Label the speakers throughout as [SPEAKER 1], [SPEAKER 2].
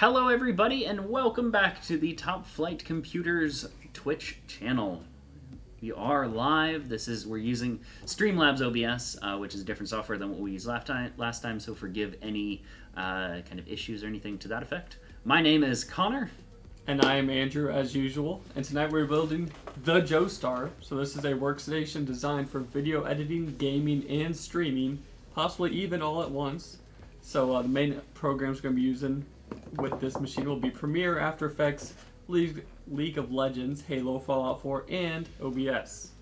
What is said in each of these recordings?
[SPEAKER 1] Hello everybody and welcome back to the Top Flight Computers Twitch channel. We are live. We're using Streamlabs OBS, which is a different software than what we used last time, so forgive any kind of issues or anything to that effect. My name is Connor.
[SPEAKER 2] And I am Andrew, as usual, and tonight we're building the Joestar. So this is a workstation designed for video editing, gaming, and streaming, possibly even all at once. So the main programs we're going to be using with this machine will be Premiere, After Effects, League of Legends, Halo, Fallout 4, and OBS.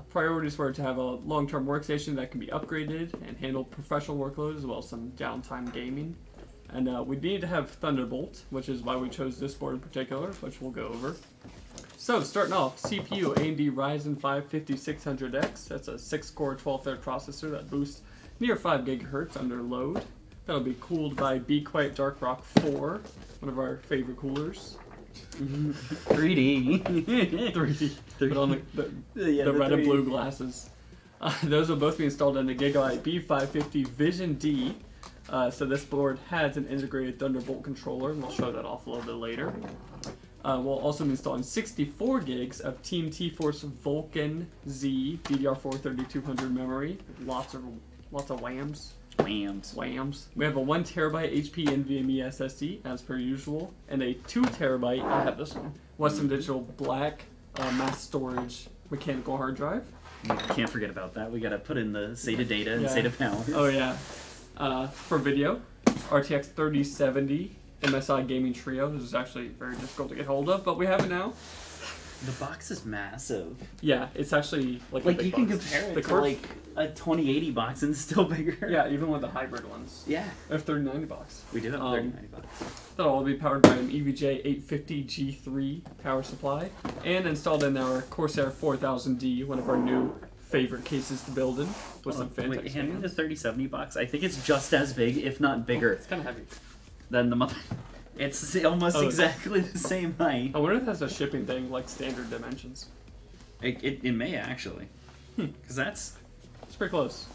[SPEAKER 2] Priorities were to have a long-term workstation that can be upgraded and handle professional workload as well as some downtime gaming. And we need to have Thunderbolt, which is why we chose this board in particular, which we'll go over. So, starting off, CPU, AMD Ryzen 5 5600X. That's a 6-core 12-thread processor that boosts near 5 GHz under load. That'll be cooled by Be Quiet Dark Rock 4, one of our favorite coolers.
[SPEAKER 1] 3D.
[SPEAKER 2] 3D. But on the red and blue glasses. Those will both be installed in the Gigabyte B550 Vision D. So this board has an integrated Thunderbolt controller, and we'll show that off a little bit later. We'll also be installing 64 gigs of Team T-Force VULCAN Z DDR4 3200 memory. Lots of WAMs. We have a 1 terabyte HP NVMe SSD, as per usual, and a 2 terabyte, I have this one, Western Digital black mass storage mechanical hard drive.
[SPEAKER 1] You can't forget about that. We gotta put in the SATA data and SATA power.
[SPEAKER 2] Oh yeah. For video, RTX 3070 MSI Gaming Trio. This is actually very difficult to get hold of, but we have it now.
[SPEAKER 1] The box is massive.
[SPEAKER 2] Yeah, it's actually like a big
[SPEAKER 1] you
[SPEAKER 2] box.
[SPEAKER 1] can compare it to like a 2080 box and it's still bigger.
[SPEAKER 2] Yeah, even with the hybrid ones.
[SPEAKER 1] Yeah.
[SPEAKER 2] We have 3090 box.
[SPEAKER 1] We do have 3090 box.
[SPEAKER 2] That'll all be powered by an EVGA 850 G3 power supply and installed in our Corsair 4000D, one of our new favorite cases to build in with some Phanteks.
[SPEAKER 1] Wait, hand me the 3070 box. I think it's just as big, if not bigger.
[SPEAKER 2] It's kind of heavy.
[SPEAKER 1] Than the mother. It's almost exactly the same height.
[SPEAKER 2] I wonder if that's a shipping thing, like standard dimensions.
[SPEAKER 1] It may actually, because it's
[SPEAKER 2] pretty close.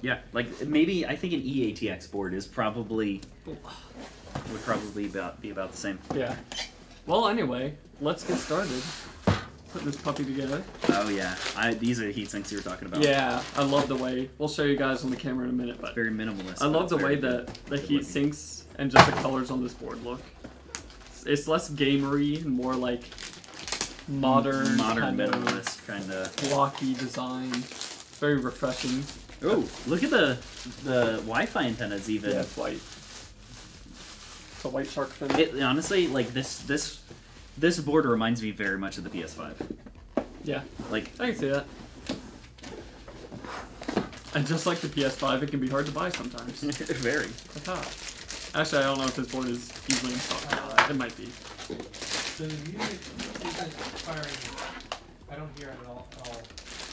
[SPEAKER 1] Yeah, like maybe I think an EATX board is probably would probably be about the same.
[SPEAKER 2] Yeah. Well, anyway, let's get started. Put this puppy together.
[SPEAKER 1] Oh yeah, these are the heat sinks you were talking about.
[SPEAKER 2] Yeah, I love the way. We'll show you guys on the camera in a minute, but
[SPEAKER 1] it's very minimalist.
[SPEAKER 2] I love the way that the heat sinks and just the colors on this board look. It's less gamery and more like modern
[SPEAKER 1] minimalist kind of
[SPEAKER 2] blocky design. Very refreshing.
[SPEAKER 1] Oh, look at the Wi-Fi antennas even.
[SPEAKER 2] Yeah, it's white. It's a white shark fin.
[SPEAKER 1] Honestly, like this board reminds me very much of the PS5.
[SPEAKER 2] Yeah,
[SPEAKER 1] like
[SPEAKER 2] I can see that. And just like the PS5, it can be hard to buy sometimes.
[SPEAKER 1] Very.
[SPEAKER 2] Actually, I don't know if this board is easily installed. It might be.
[SPEAKER 3] The music is firing. I don't hear it at all.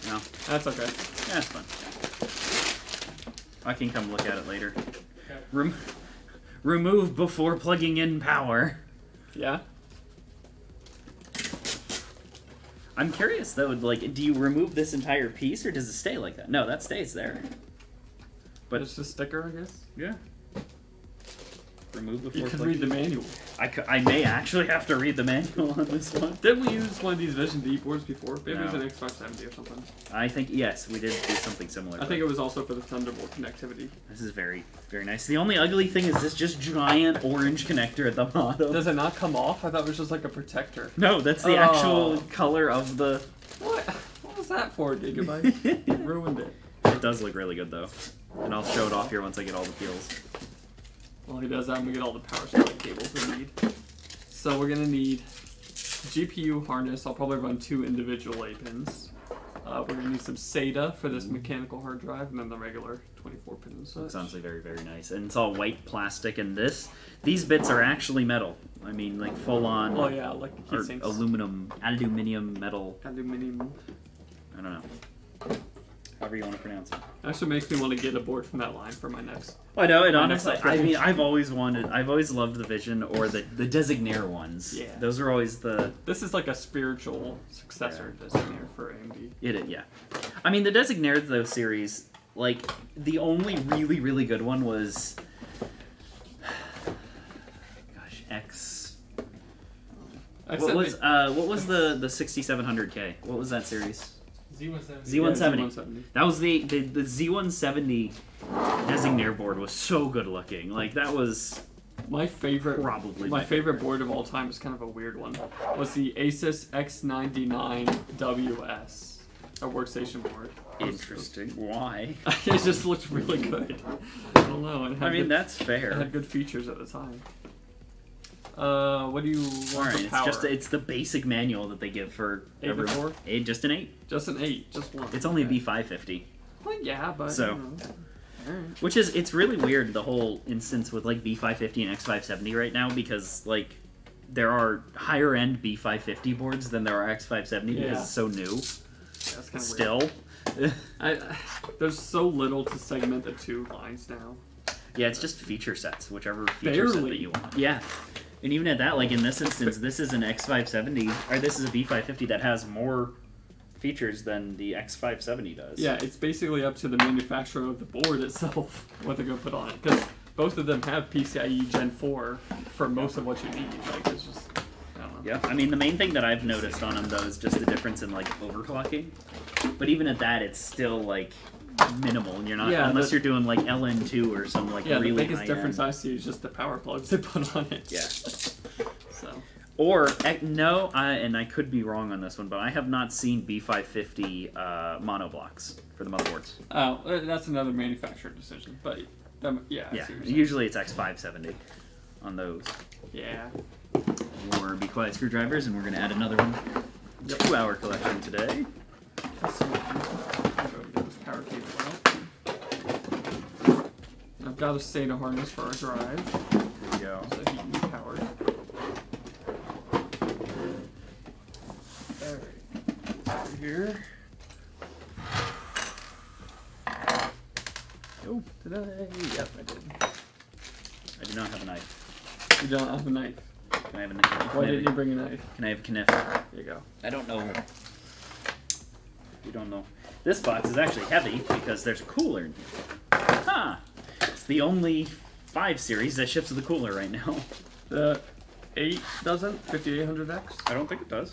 [SPEAKER 1] No.
[SPEAKER 2] That's okay.
[SPEAKER 1] Yeah, it's fun. I can come look at it later.
[SPEAKER 3] Okay.
[SPEAKER 1] Remove before plugging in power.
[SPEAKER 2] Yeah.
[SPEAKER 1] I'm curious though, like, do you remove this entire piece or does it stay like that? No, that stays there.
[SPEAKER 2] But it's a sticker, I guess?
[SPEAKER 1] Yeah. Remove before
[SPEAKER 2] you could
[SPEAKER 1] plugging
[SPEAKER 2] read the manual.
[SPEAKER 1] I may actually have to read the manual on this one.
[SPEAKER 2] Didn't we use one of these Vision D boards before? Maybe it was
[SPEAKER 1] No.
[SPEAKER 2] an X570 or something.
[SPEAKER 1] I think, yes, we did do something similar.
[SPEAKER 2] I think it was also for the Thunderbolt connectivity.
[SPEAKER 1] This is very, very nice. The only ugly thing is this just giant orange connector at the bottom.
[SPEAKER 2] Does it not come off? I thought it was just like a protector.
[SPEAKER 1] No, that's the actual color of the...
[SPEAKER 2] What? What was that for, Gigabyte? You ruined it.
[SPEAKER 1] It does look really good, though. And I'll show it off here once I get all the peels.
[SPEAKER 2] Well, he does that and we get all the power supply cables we need. So we're going to need GPU harness. I'll probably run 2 individual A pins. We're going to need some SATA for this mechanical hard drive, and then the regular 24 pins.
[SPEAKER 1] Looks honestly very, very nice. And it's all white plastic, and these bits are actually metal. I mean, like full-on...
[SPEAKER 2] Oh yeah, like heat sinks.
[SPEAKER 1] Aluminium metal.
[SPEAKER 2] Aluminium.
[SPEAKER 1] I don't know. However you want to pronounce it.
[SPEAKER 2] Actually makes me want to get a board from that line for my next.
[SPEAKER 1] I know, and honestly, I mean, I've always loved the Vision or the Designaire ones.
[SPEAKER 2] Yeah.
[SPEAKER 1] Those are always the...
[SPEAKER 2] This is like a spiritual successor Designaire for AMD.
[SPEAKER 1] Yeah. I mean, the Designaire, though, series, like, the only really, really good one was... X.
[SPEAKER 2] I
[SPEAKER 1] What
[SPEAKER 2] said
[SPEAKER 1] was the 6700K? What was that series?
[SPEAKER 3] Z170.
[SPEAKER 1] Z170.
[SPEAKER 2] Z170.
[SPEAKER 1] That was the Z170 Designator board was so good looking. Like that was
[SPEAKER 2] My favorite,
[SPEAKER 1] probably
[SPEAKER 2] my favorite board of all time is kind of a weird one. Was the Asus X99WS, a workstation board.
[SPEAKER 1] Interesting. Why?
[SPEAKER 2] It just looked really good. I don't know. It had
[SPEAKER 1] I mean,
[SPEAKER 2] good,
[SPEAKER 1] that's
[SPEAKER 2] it
[SPEAKER 1] fair.
[SPEAKER 2] had good features at the time. What do you want
[SPEAKER 1] All right,
[SPEAKER 2] for power?
[SPEAKER 1] it's the basic manual that they give for
[SPEAKER 2] 8 to 4?
[SPEAKER 1] just an 8.
[SPEAKER 2] Just an 8, just one.
[SPEAKER 1] It's only
[SPEAKER 2] Okay.
[SPEAKER 1] a B550.
[SPEAKER 2] Well, yeah, but
[SPEAKER 1] So-
[SPEAKER 2] you know. Alright.
[SPEAKER 1] Which is, it's really weird, the whole instance with like B550 and X570 right now, because like there are higher end B550 boards than there are X570
[SPEAKER 2] Yeah.
[SPEAKER 1] because it's so new.
[SPEAKER 2] Yeah, that's kind of
[SPEAKER 1] Still.
[SPEAKER 2] there's so little to segment the two lines now.
[SPEAKER 1] Yeah, it's just feature sets, whichever feature set
[SPEAKER 2] Barely.
[SPEAKER 1] that you want. Yeah. And even at that, like in this instance, this is an X570, or this is a B550 that has more features than the X570 does.
[SPEAKER 2] Yeah, it's basically up to the manufacturer of the board itself what they're going to put on it. Because both of them have PCIe Gen 4 for most of what you need. Like, it's just, I don't know.
[SPEAKER 1] Yeah, I mean, the main thing that I've noticed on them, though, is just the difference in, like, overclocking. But even at that, it's still, like, minimal. And you're not, unless you're doing, like, LN2 or some, like,
[SPEAKER 2] Yeah,
[SPEAKER 1] really
[SPEAKER 2] the biggest
[SPEAKER 1] high
[SPEAKER 2] difference
[SPEAKER 1] end.
[SPEAKER 2] I see is just the power plugs they put on it.
[SPEAKER 1] Yeah.
[SPEAKER 2] So.
[SPEAKER 1] Or, no, and I could be wrong on this one, but I have not seen B550 monoblocks for the motherboards.
[SPEAKER 2] Oh, that's another manufacturer decision. But, yeah. I
[SPEAKER 1] Yeah,
[SPEAKER 2] see what you're saying.
[SPEAKER 1] usually it's X570 on those.
[SPEAKER 2] Yeah.
[SPEAKER 1] More Be Quiet screwdrivers, and we're going to add another one. 2-hour collection today.
[SPEAKER 2] That's so I'll go get this power cable out. I've got a SATA harness for our drive.
[SPEAKER 1] Here we go.
[SPEAKER 2] So he can be powered. Alright. Over here. Oh, did I? Yep, I did.
[SPEAKER 1] I do not have a knife.
[SPEAKER 2] You don't have a knife.
[SPEAKER 1] Can I have a knife?
[SPEAKER 2] Why didn't you bring a knife?
[SPEAKER 1] Can I have a knife?
[SPEAKER 2] There you go.
[SPEAKER 1] I don't know. You don't know. This box is actually heavy because there's a cooler in here. Huh. It's the only 5 series that ships with a cooler right now.
[SPEAKER 2] The 8 doesn't? 5800X?
[SPEAKER 1] I don't think it does.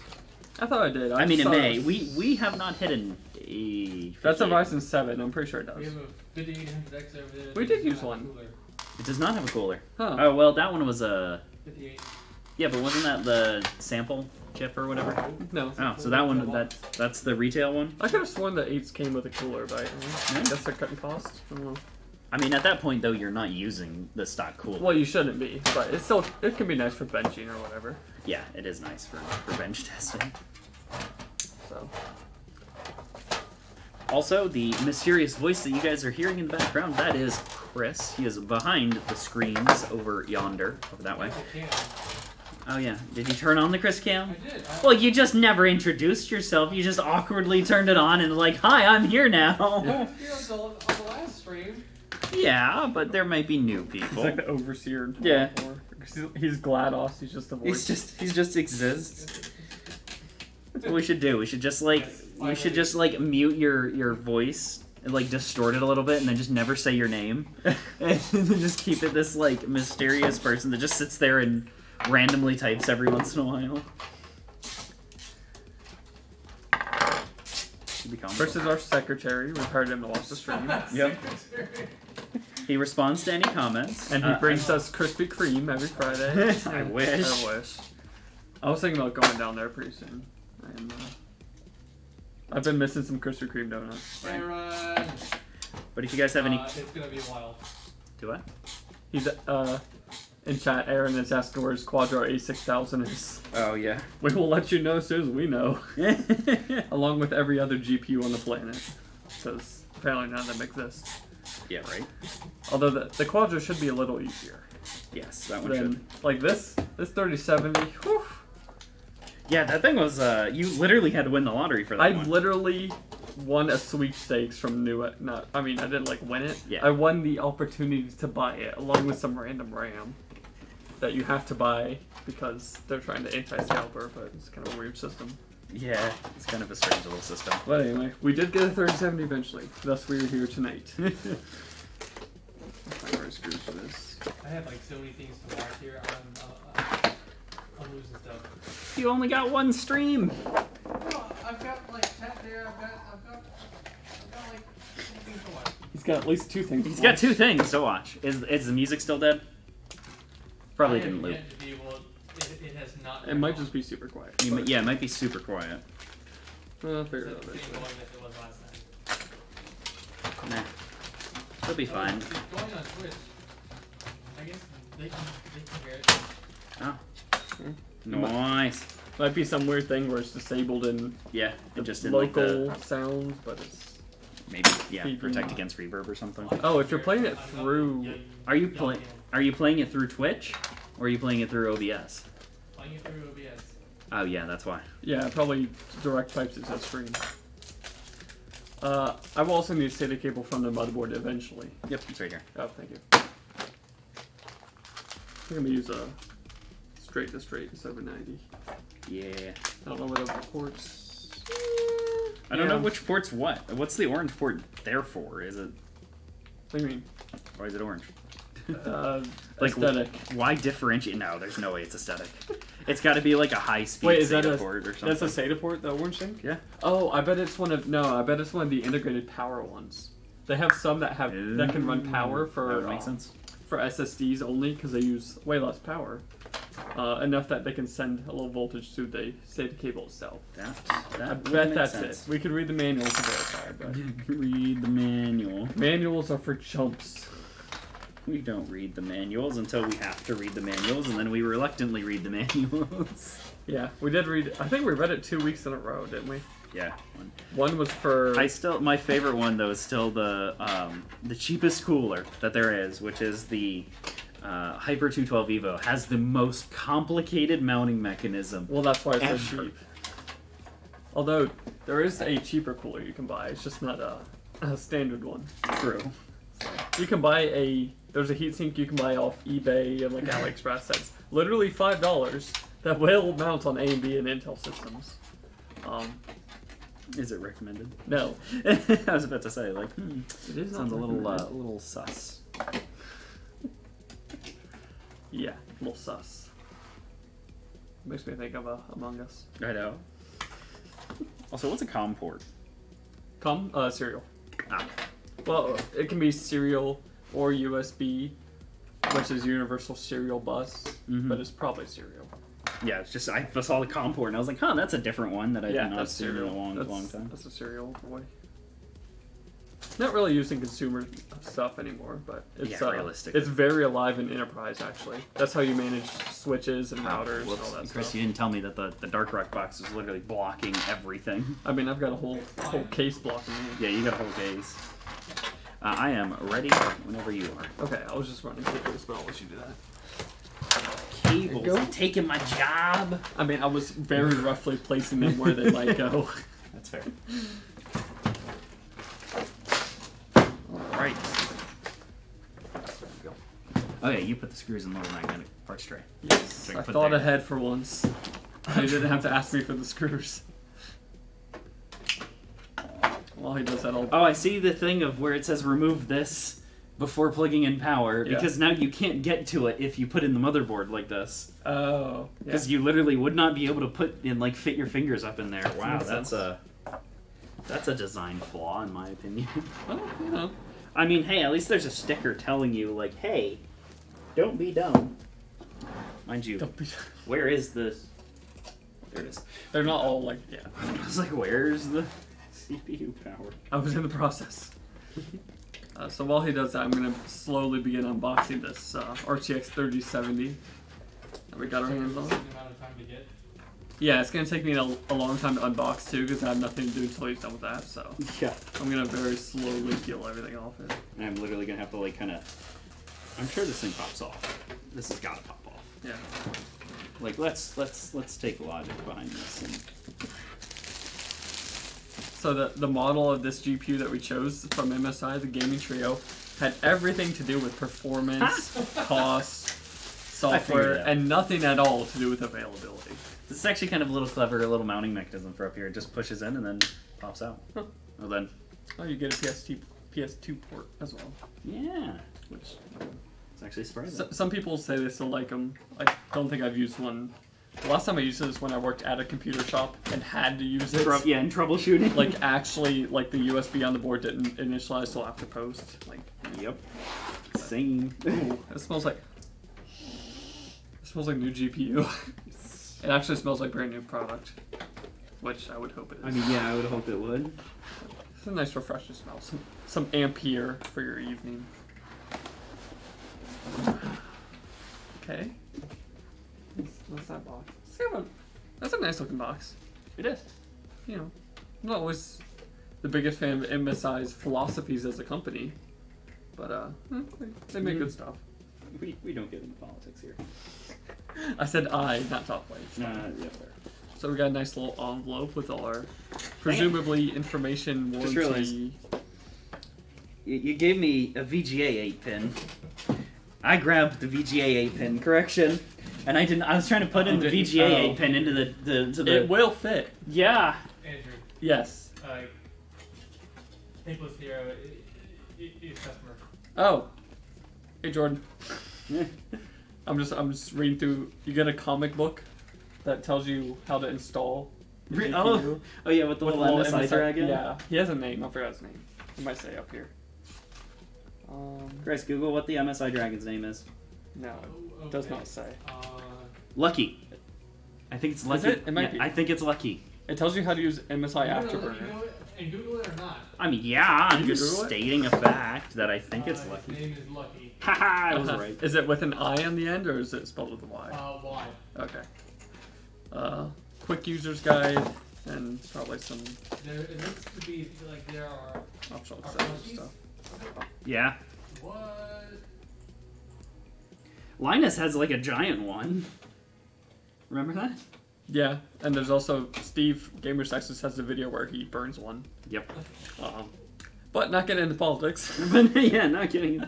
[SPEAKER 2] I thought I did.
[SPEAKER 1] I mean, it
[SPEAKER 2] saw
[SPEAKER 1] may.
[SPEAKER 2] it.
[SPEAKER 1] We have not hit an A.
[SPEAKER 2] That's a Ryzen 7. I'm pretty sure it
[SPEAKER 3] We
[SPEAKER 2] does.
[SPEAKER 3] have a 5800X over there.
[SPEAKER 2] We did
[SPEAKER 3] It's
[SPEAKER 2] use
[SPEAKER 3] not a
[SPEAKER 2] one.
[SPEAKER 3] cooler.
[SPEAKER 1] It does not have a cooler.
[SPEAKER 2] Huh.
[SPEAKER 1] Oh, well, that one was a...
[SPEAKER 3] 58.
[SPEAKER 1] Yeah, but wasn't that the sample chip or whatever?
[SPEAKER 2] No.
[SPEAKER 1] Oh, so that one, that's the retail one?
[SPEAKER 2] I could have sworn the 8s came with a cooler, but I
[SPEAKER 1] Yeah.
[SPEAKER 2] guess they're cutting costs. I don't know.
[SPEAKER 1] I mean, at that point, though, you're not using the stock cooler.
[SPEAKER 2] Well, you shouldn't be, but it's still, it can be nice for benching or whatever.
[SPEAKER 1] Yeah, it is nice for bench testing.
[SPEAKER 2] So.
[SPEAKER 1] Also, the mysterious voice that you guys are hearing in the background, that is Chris. He is behind the screens over yonder, over that way.
[SPEAKER 3] I can.
[SPEAKER 1] Oh, yeah. Did you turn on the Chris cam?
[SPEAKER 3] I did.
[SPEAKER 1] Well, you just never introduced yourself. You just awkwardly turned it on and like, hi, I'm here now.
[SPEAKER 3] Here on the last stream.
[SPEAKER 1] Yeah, but there might be new
[SPEAKER 2] He's
[SPEAKER 1] people.
[SPEAKER 2] like the overseer.
[SPEAKER 1] Yeah.
[SPEAKER 2] He's GLaDOS, he's just the voice.
[SPEAKER 1] He just exists. That's what we should do. We should just like, you should just like mute your voice and like distort it a little bit and then just never say your name. And then just keep it this like mysterious person that just sits there and randomly types every once in a while.
[SPEAKER 2] Chris is our secretary. We've hired him to watch the stream.
[SPEAKER 1] Yep. He responds to any comments.
[SPEAKER 2] And he brings us Krispy Kreme every Friday.
[SPEAKER 1] I wish.
[SPEAKER 2] I wish. I was thinking about going down there pretty soon. And, I've been missing some Krispy Kreme donuts.
[SPEAKER 3] Aaron.
[SPEAKER 1] But if you guys have any...
[SPEAKER 3] It's gonna be a while.
[SPEAKER 1] Do what?
[SPEAKER 2] He's in chat. Aaron is asking where his Quadro A6000 is.
[SPEAKER 1] Oh, yeah.
[SPEAKER 2] We will let you know as soon as we know. Along with every other GPU on the planet. Because apparently none of them exist.
[SPEAKER 1] Yeah, right?
[SPEAKER 2] Although the Quadro should be a little easier.
[SPEAKER 1] Yes, that one
[SPEAKER 2] Than,
[SPEAKER 1] should.
[SPEAKER 2] like this 3070. Whew,
[SPEAKER 1] Yeah, that thing was, you literally had to win the lottery for that
[SPEAKER 2] I
[SPEAKER 1] one.
[SPEAKER 2] literally won a sweepstakes from I didn't like win it.
[SPEAKER 1] Yeah.
[SPEAKER 2] I won the opportunity to buy it along with some random RAM that you have to buy because they're trying to anti-scalper, but it's kind of a weird system.
[SPEAKER 1] Yeah, it's kind of a strange little system.
[SPEAKER 2] But anyway, we did get a 3070 eventually, thus we are here tonight. I'll find where screws for this.
[SPEAKER 3] I have like so many things to watch here. and stuff.
[SPEAKER 1] You only got one stream.
[SPEAKER 3] No, I've got like chat there. I've got like something to watch.
[SPEAKER 2] He's got at least 2 things.
[SPEAKER 1] He's got 2 things to watch. Is the music still dead? Probably
[SPEAKER 3] I
[SPEAKER 1] didn't
[SPEAKER 3] have
[SPEAKER 1] loop.
[SPEAKER 3] yet to be able- It has not.
[SPEAKER 2] It might just be super quiet.
[SPEAKER 1] Yeah, it might be super quiet.
[SPEAKER 2] I'll figure it
[SPEAKER 3] It's
[SPEAKER 2] out
[SPEAKER 3] the same
[SPEAKER 2] eventually.
[SPEAKER 3] volume as it was last time.
[SPEAKER 1] Nah. It'll be fine.
[SPEAKER 3] It's going on Twitch. I guess they can hear it.
[SPEAKER 1] Oh.
[SPEAKER 2] Hmm.
[SPEAKER 1] Nice.
[SPEAKER 2] Might be some weird thing where it's disabled in
[SPEAKER 1] Yeah,
[SPEAKER 2] the
[SPEAKER 1] it just in
[SPEAKER 2] local
[SPEAKER 1] like the,
[SPEAKER 2] sounds, but it's...
[SPEAKER 1] maybe, yeah,
[SPEAKER 2] PV.
[SPEAKER 1] protect against reverb or something.
[SPEAKER 2] Oh, if you're playing it through...
[SPEAKER 1] Are you playing it through Twitch? Or are you playing it through OBS?
[SPEAKER 3] Playing it through OBS.
[SPEAKER 1] Oh yeah, that's why.
[SPEAKER 2] Yeah, probably direct pipes it to the stream. I will also need a SATA cable from the motherboard eventually.
[SPEAKER 1] Yep, it's right here.
[SPEAKER 2] Oh, thank you. I'm gonna use a straight to straight 790.
[SPEAKER 1] Yeah.
[SPEAKER 2] I don't know what other ports.
[SPEAKER 1] I don't know which port's what. What's the orange port there for? Is it?
[SPEAKER 2] What do you mean?
[SPEAKER 1] Why is it orange?
[SPEAKER 2] Like aesthetic.
[SPEAKER 1] Why differentiate? No, there's no way it's aesthetic. It's got to be like a high-speed
[SPEAKER 2] Wait, is that
[SPEAKER 1] SATA
[SPEAKER 2] a
[SPEAKER 1] port or something.
[SPEAKER 2] That's a SATA port, the orange thing?
[SPEAKER 1] Yeah.
[SPEAKER 2] Oh, I bet it's one of I bet it's one of the integrated power ones. They have some that can run power
[SPEAKER 1] That
[SPEAKER 2] for
[SPEAKER 1] would make sense.
[SPEAKER 2] for SSDs only because they use way less power. Enough that they can send a low voltage to the SATA cable itself.
[SPEAKER 1] That
[SPEAKER 2] I
[SPEAKER 1] would
[SPEAKER 2] bet
[SPEAKER 1] make
[SPEAKER 2] that's
[SPEAKER 1] sense.
[SPEAKER 2] it. We could read the manual to verify, but
[SPEAKER 1] Read the manual.
[SPEAKER 2] manuals are for chumps.
[SPEAKER 1] We don't read the manuals until we have to read the manuals, and then we reluctantly read the manuals.
[SPEAKER 2] Yeah, we did read. I think we read it 2 weeks in a row, didn't we?
[SPEAKER 1] Yeah.
[SPEAKER 2] One was for.
[SPEAKER 1] My favorite one though is still the cheapest cooler that there is, which is the Hyper 212 Evo. Has the most complicated mounting mechanism.
[SPEAKER 2] Well, that's why it's so
[SPEAKER 1] Ever.
[SPEAKER 2] cheap. Although there is a cheaper cooler you can buy, it's just not a standard one.
[SPEAKER 1] True.
[SPEAKER 2] You can buy there's a heatsink you can buy off eBay and like AliExpress that's literally $5 that will mount on AMD and Intel systems.
[SPEAKER 1] Is it recommended?
[SPEAKER 2] No,
[SPEAKER 1] I was about to say, like,
[SPEAKER 2] it is
[SPEAKER 1] sounds a
[SPEAKER 2] not
[SPEAKER 1] little
[SPEAKER 2] recommended.
[SPEAKER 1] little sus.
[SPEAKER 2] Yeah, a little sus. Makes me think of Among Us.
[SPEAKER 1] I know. Also, what's a COM port?
[SPEAKER 2] Serial.
[SPEAKER 1] Ah.
[SPEAKER 2] Well, it can be serial or USB, which is Universal Serial Bus, but it's probably serial.
[SPEAKER 1] Yeah, it's just I saw the COM port and I was like, huh, that's a different one that I
[SPEAKER 2] Yeah,
[SPEAKER 1] did not
[SPEAKER 2] that's
[SPEAKER 1] see in a
[SPEAKER 2] serial.
[SPEAKER 1] long time.
[SPEAKER 2] That's a serial boy. Not really using consumer stuff anymore, but it's
[SPEAKER 1] Yeah, realistically.
[SPEAKER 2] it's very alive in enterprise actually. That's how you manage switches and routers and all that
[SPEAKER 1] Chris,
[SPEAKER 2] stuff.
[SPEAKER 1] you didn't tell me that the Dark Rock box is literally blocking everything.
[SPEAKER 2] I mean, I've got a whole case blocking me.
[SPEAKER 1] Yeah, you got a whole case. I am ready whenever you are.
[SPEAKER 2] Okay, I was just running cables, but I'll let you do that.
[SPEAKER 1] Cables,
[SPEAKER 2] go.
[SPEAKER 1] I'm taking my job.
[SPEAKER 2] I mean, I was very roughly placing them where they might go.
[SPEAKER 1] That's fair. Alright. Okay, you put the screws in the little magnetic parts tray.
[SPEAKER 2] Yes,
[SPEAKER 1] So I
[SPEAKER 2] I
[SPEAKER 1] put
[SPEAKER 2] thought
[SPEAKER 1] there.
[SPEAKER 2] ahead for once. You didn't have to ask me for the screws. While he does that, I'll...
[SPEAKER 1] Oh, I see the thing of where it says remove this before plugging in power,
[SPEAKER 2] Yeah.
[SPEAKER 1] because now you can't get to it if you put in the motherboard like this.
[SPEAKER 2] Oh, yeah.
[SPEAKER 1] Because you literally would not be able to put in, like, fit your fingers up in there. Wow,
[SPEAKER 2] Makes sense.
[SPEAKER 1] that's a design flaw, in my opinion.
[SPEAKER 2] Well, you know.
[SPEAKER 1] I mean, hey, at least there's a sticker telling you, like, hey, don't be dumb. Mind you,
[SPEAKER 2] Don't be...
[SPEAKER 1] where is the... There it is.
[SPEAKER 2] They're not all like, yeah.
[SPEAKER 1] I was like, where's the CPU power?
[SPEAKER 2] I was in the process. So while he does that, I'm going to slowly begin unboxing this RTX 3070 that we got our hands on.
[SPEAKER 3] Amount of time to get.
[SPEAKER 2] Yeah, it's going to take me a long time to unbox too because I have nothing to do until he's done with that. So
[SPEAKER 1] Yeah.
[SPEAKER 2] I'm going to very slowly peel everything off it.
[SPEAKER 1] And I'm literally gonna have to, like, kind of... I'm sure this thing pops off. This has got to pop off.
[SPEAKER 2] Yeah.
[SPEAKER 1] Like, let's take logic behind this. And...
[SPEAKER 2] So the model of this GPU that we chose from MSI, the Gaming Trio, had everything to do with performance, cost, software,
[SPEAKER 1] that.
[SPEAKER 2] and nothing at all to do with availability.
[SPEAKER 1] This is actually kind of a little clever, a little mounting mechanism for up here. It just pushes in and then pops out.
[SPEAKER 2] Huh.
[SPEAKER 1] Well then,
[SPEAKER 2] Oh, you get a PS2 port as well,
[SPEAKER 1] yeah,
[SPEAKER 2] which
[SPEAKER 1] it's actually surprising.
[SPEAKER 2] some people say they still like them. I don't think I've used one The last time I used it is when I worked at a computer shop and had to use it.
[SPEAKER 1] Yeah, and troubleshooting.
[SPEAKER 2] Like, actually, like, the USB on the board didn't initialize till after post. Like,
[SPEAKER 1] yep. Same.
[SPEAKER 2] ooh, it smells like new GPU. It actually smells like brand new product, which I would hope it is.
[SPEAKER 1] I mean, yeah, I would hope it would.
[SPEAKER 2] It's a nice refreshing smell. Some Ampere for your evening. Okay. What's that box? That's a nice looking box.
[SPEAKER 1] It is.
[SPEAKER 2] You know, I'm not always the biggest fan of MSI's philosophies as a company, but they make good stuff.
[SPEAKER 1] We don't get into politics here.
[SPEAKER 2] I said I, not Top Flight.
[SPEAKER 1] Yeah, fair.
[SPEAKER 2] So we got a nice little envelope with all our presumably information warranty.
[SPEAKER 1] Just realized you gave me a VGA 8-pin. I grabbed the VGA 8-pin, correction, and I didn't. I was trying to put in the VGA 8-pin into the.
[SPEAKER 2] It will fit.
[SPEAKER 1] Yeah.
[SPEAKER 3] Andrew,
[SPEAKER 2] Yes.
[SPEAKER 3] Thankless Hero is customer.
[SPEAKER 2] Oh. Hey Jordan. I'm just reading through. You get a comic book that tells you how to install. the GPU
[SPEAKER 1] Oh yeah, with the little MSI dragon.
[SPEAKER 2] Yeah, he has a name. I forgot his name. He might say up here.
[SPEAKER 1] Chris, Google what the MSI dragon's name is.
[SPEAKER 2] No, it does not say.
[SPEAKER 1] Lucky. I think it's Lucky.
[SPEAKER 2] Is it? It might be.
[SPEAKER 1] I think it's Lucky.
[SPEAKER 2] It tells you how to use MSI Afterburner.
[SPEAKER 3] You know it and Google it or not?
[SPEAKER 1] I mean, yeah, I'm
[SPEAKER 2] You can
[SPEAKER 1] just
[SPEAKER 2] Google it?
[SPEAKER 1] stating a fact that I think it's
[SPEAKER 3] His
[SPEAKER 1] Lucky.
[SPEAKER 3] name is Lucky.
[SPEAKER 1] Haha, I was right.
[SPEAKER 2] Is it with an I on the end or is it spelled with a Y?
[SPEAKER 3] Why?
[SPEAKER 2] Okay. Quick user's guide and probably some
[SPEAKER 3] There looks to be like there are.
[SPEAKER 2] optional
[SPEAKER 3] Are
[SPEAKER 2] accessories
[SPEAKER 3] plushies?
[SPEAKER 2] stuff.
[SPEAKER 1] Yeah.
[SPEAKER 3] What?
[SPEAKER 1] Linus has like a giant one. Remember that?
[SPEAKER 2] Yeah, and there's also Steve Gamer Sexist has a video where he burns one.
[SPEAKER 1] Yep.
[SPEAKER 2] But not getting into politics.
[SPEAKER 1] But yeah, not kidding.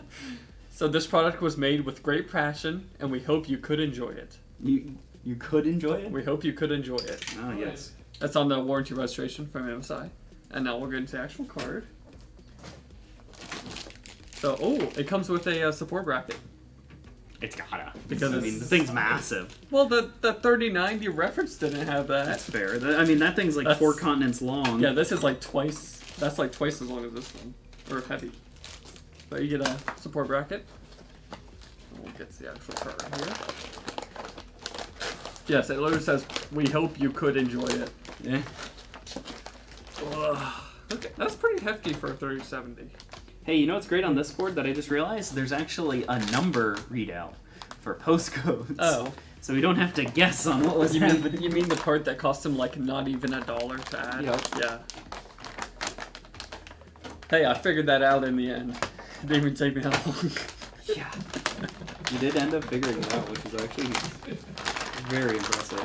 [SPEAKER 2] So this product was made with great passion, and we hope you could enjoy it.
[SPEAKER 1] You could enjoy it?
[SPEAKER 2] We hope you could enjoy it.
[SPEAKER 1] Oh, yes.
[SPEAKER 2] That's on the warranty registration from MSI. And now we'll get into the actual card. So, it comes with a support bracket.
[SPEAKER 1] It's gotta.
[SPEAKER 2] Because
[SPEAKER 1] I mean, the thing's massive.
[SPEAKER 2] Well, the 3090 reference didn't have that.
[SPEAKER 1] That's fair. I mean, that thing's like 4 continents long.
[SPEAKER 2] Yeah, this is like twice. That's like twice as long as this one. Or heavy. But you get a support bracket. We'll get to the actual card here. Yes, it literally says, we hope you could enjoy it.
[SPEAKER 1] Yeah.
[SPEAKER 2] Okay, that's pretty hefty for a 3070.
[SPEAKER 1] Hey, you know what's great on this board that I just realized? There's actually a number readout for postcodes.
[SPEAKER 2] Oh.
[SPEAKER 1] So we don't have to guess on what was happening.
[SPEAKER 2] You mean the part that cost him like not even $1 to add?
[SPEAKER 1] Yep.
[SPEAKER 2] Yeah. Hey, I figured that out in the end. It didn't even take me that long.
[SPEAKER 1] Yeah. You did end up figuring it out, which is actually very impressive.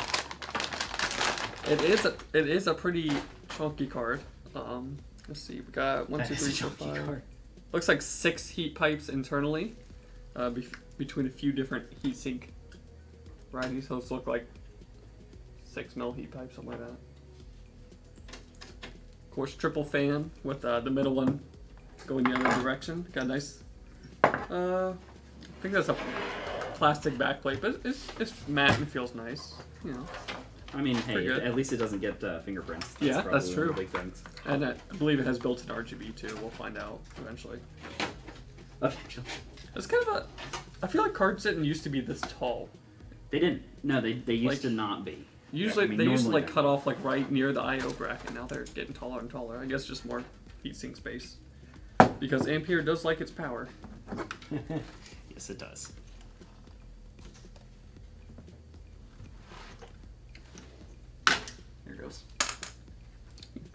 [SPEAKER 2] It is a pretty chunky card. Let's see, we got 1, 2, 3, 4, 5. Looks like 6 heat pipes internally, between a few different heatsink varieties. So those look like 6mm heat pipes, something like that. Of course, triple fan with the middle one going the other direction. Got a nice. I think that's a plastic backplate, but it's matte and feels nice. You know.
[SPEAKER 1] I mean, hey,
[SPEAKER 2] good.
[SPEAKER 1] at least it doesn't get fingerprints.
[SPEAKER 2] Yeah,
[SPEAKER 1] probably
[SPEAKER 2] that's
[SPEAKER 1] one
[SPEAKER 2] true.
[SPEAKER 1] of the big things.
[SPEAKER 2] And I believe it has built-in RGB too. We'll find out eventually.
[SPEAKER 1] Eventually.
[SPEAKER 2] It's kind of a. I feel like cards didn't used to be this tall.
[SPEAKER 1] They didn't. No, they used
[SPEAKER 2] Like,
[SPEAKER 1] to not be.
[SPEAKER 2] Usually,
[SPEAKER 1] I mean,
[SPEAKER 2] they used to
[SPEAKER 1] normally
[SPEAKER 2] like cut off like right near the I/O bracket. Now they're getting taller and taller. I guess just more heatsink space. Because Ampere does like its power.
[SPEAKER 1] Yes, it does. There it goes.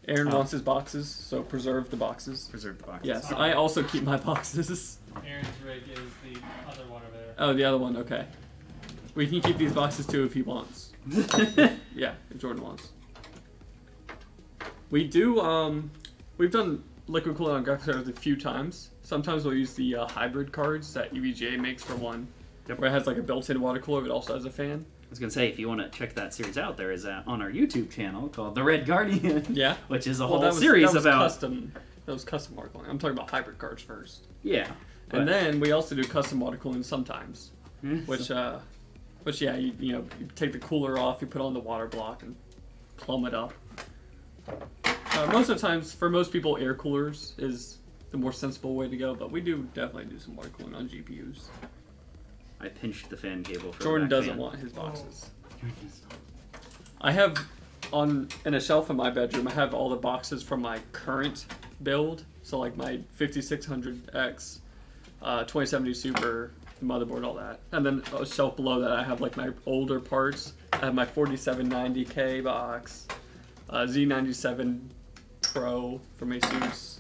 [SPEAKER 2] Aaron wants his boxes, so preserve the boxes.
[SPEAKER 1] Preserve the box.
[SPEAKER 2] Yes, I also keep my boxes.
[SPEAKER 3] Aaron's rig is the other one over there.
[SPEAKER 2] Oh, the other one, okay. We can keep these boxes too if he wants. Yeah, if Jordan wants. We do, we've done liquid cooling on graphics cards a few times. Sometimes we'll use the hybrid cards that EVGA makes for one.
[SPEAKER 1] Yep.
[SPEAKER 2] Where it has like a built-in water cooler, but also has a fan.
[SPEAKER 1] I was gonna say, if you want to check that series out, there is on our YouTube channel called The Red Guardian.
[SPEAKER 2] Yeah.
[SPEAKER 1] Which is a
[SPEAKER 2] Well,
[SPEAKER 1] whole series about
[SPEAKER 2] custom. That was custom water cooling. I'm talking about hybrid cards first.
[SPEAKER 1] Yeah.
[SPEAKER 2] And then we also do custom water cooling sometimes, which Which, yeah, you know, you take the cooler off, you put on the water block, and plumb it up. Most of the times, for most people, air coolers is the more sensible way to go, but we do definitely do some water cooling on GPUs.
[SPEAKER 1] I pinched the fan cable for
[SPEAKER 2] Jordan
[SPEAKER 1] the back
[SPEAKER 2] doesn't
[SPEAKER 1] fan.
[SPEAKER 2] want his boxes. I have in a shelf in my bedroom, I have all the boxes from my current build. So like my 5600X, 2070 Super, the motherboard, all that. And then a shelf below that I have like my older parts. I have my 4790K box, Z97 Pro from Asus.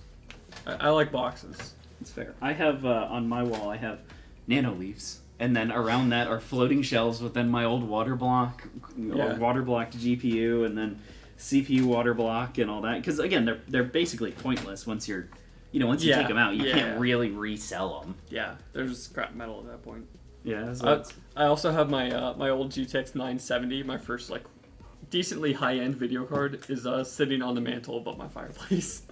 [SPEAKER 2] I like boxes.
[SPEAKER 1] That's fair. I have, on my wall, I have nano leaves. And then around that are floating shelves with then my old water block, water blocked GPU, and then CPU water block and all that. Because again, they're basically pointless once you're, once you take them out, you can't really resell them.
[SPEAKER 2] Yeah, they're just scrap metal at that point.
[SPEAKER 1] Yeah. So
[SPEAKER 2] I also have my my old GTX 970, my first like decently high end video card, is sitting on the mantle above my fireplace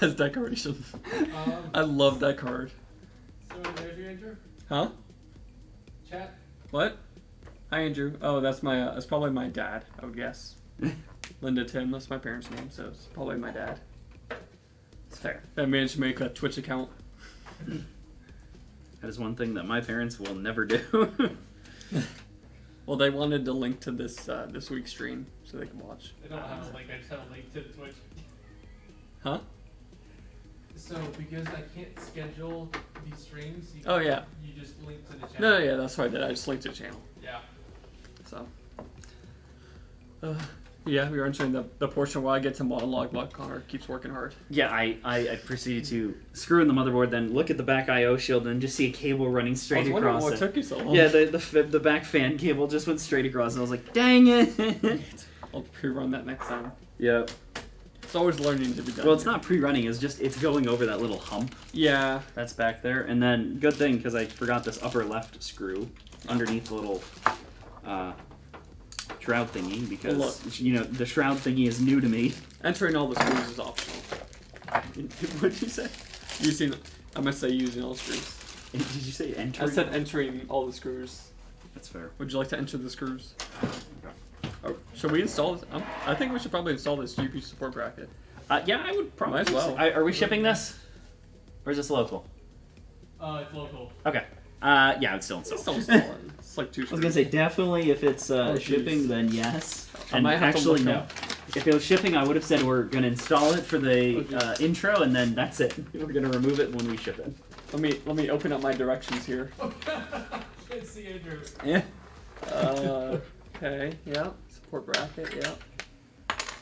[SPEAKER 2] as decoration. I love that card.
[SPEAKER 3] So there's your Andrew.
[SPEAKER 2] Huh?
[SPEAKER 3] Chat.
[SPEAKER 2] What? Hi, Andrew. Oh, that's my. That's probably my dad. I would guess. Linda Tim. That's my parents' name, so it's probably my dad.
[SPEAKER 1] it's fair.
[SPEAKER 2] I managed to make a Twitch account.
[SPEAKER 1] That is one thing that my parents will never do.
[SPEAKER 2] Well, they wanted to link to this this week's stream so they can watch.
[SPEAKER 3] They don't have a link. I just have a link to the Twitch.
[SPEAKER 2] Huh?
[SPEAKER 3] So because I can't schedule these streams, you,
[SPEAKER 2] Oh yeah.
[SPEAKER 3] you just link to the channel.
[SPEAKER 2] No, yeah, that's what I did. I just linked to the channel.
[SPEAKER 3] Yeah.
[SPEAKER 2] So. Yeah, we were entering the portion where I get to monologue while Connor keeps working hard.
[SPEAKER 1] Yeah, I proceeded to screw in the motherboard, then look at the back I/O shield, and just see a cable running straight across
[SPEAKER 2] what
[SPEAKER 1] it.
[SPEAKER 2] took you so long.
[SPEAKER 1] Yeah, the back fan cable just went straight across, and I was like, dang it!
[SPEAKER 2] I'll pre-run that next time.
[SPEAKER 1] Yep.
[SPEAKER 2] It's always learning to be done.
[SPEAKER 1] Well, it's not pre-running, it's going over that little hump
[SPEAKER 2] Yeah.
[SPEAKER 1] that's back there. And then, good thing, because I forgot this upper left screw underneath the little shroud thingy, because, the shroud thingy is new to me.
[SPEAKER 2] Entering all the screws is optional.
[SPEAKER 1] What did you say?
[SPEAKER 2] I must say using all the screws.
[SPEAKER 1] Did you say enter?
[SPEAKER 2] I said entering all the screws.
[SPEAKER 1] That's fair.
[SPEAKER 2] Would you like to enter the screws? Oh, should we install this? I think we should probably install this GPU support bracket.
[SPEAKER 1] Yeah, I would probably.
[SPEAKER 2] Might as well.
[SPEAKER 1] Are we shipping this? Or is this local?
[SPEAKER 3] It's local.
[SPEAKER 1] Okay. Yeah, I would still install.
[SPEAKER 2] Still install it. It's like 2 screws.
[SPEAKER 1] I was gonna say definitely if it's shipping, then yes.
[SPEAKER 2] I
[SPEAKER 1] And
[SPEAKER 2] might have to
[SPEAKER 1] actually,
[SPEAKER 2] look
[SPEAKER 1] no.
[SPEAKER 2] up.
[SPEAKER 1] If it was shipping, I would have said we're gonna install it for the intro, and then that's it. We're gonna remove it when we ship it.
[SPEAKER 2] Let me open up my directions here.
[SPEAKER 3] Can't see Andrew.
[SPEAKER 1] Yeah.
[SPEAKER 2] Okay. Yeah. Support bracket. Yeah.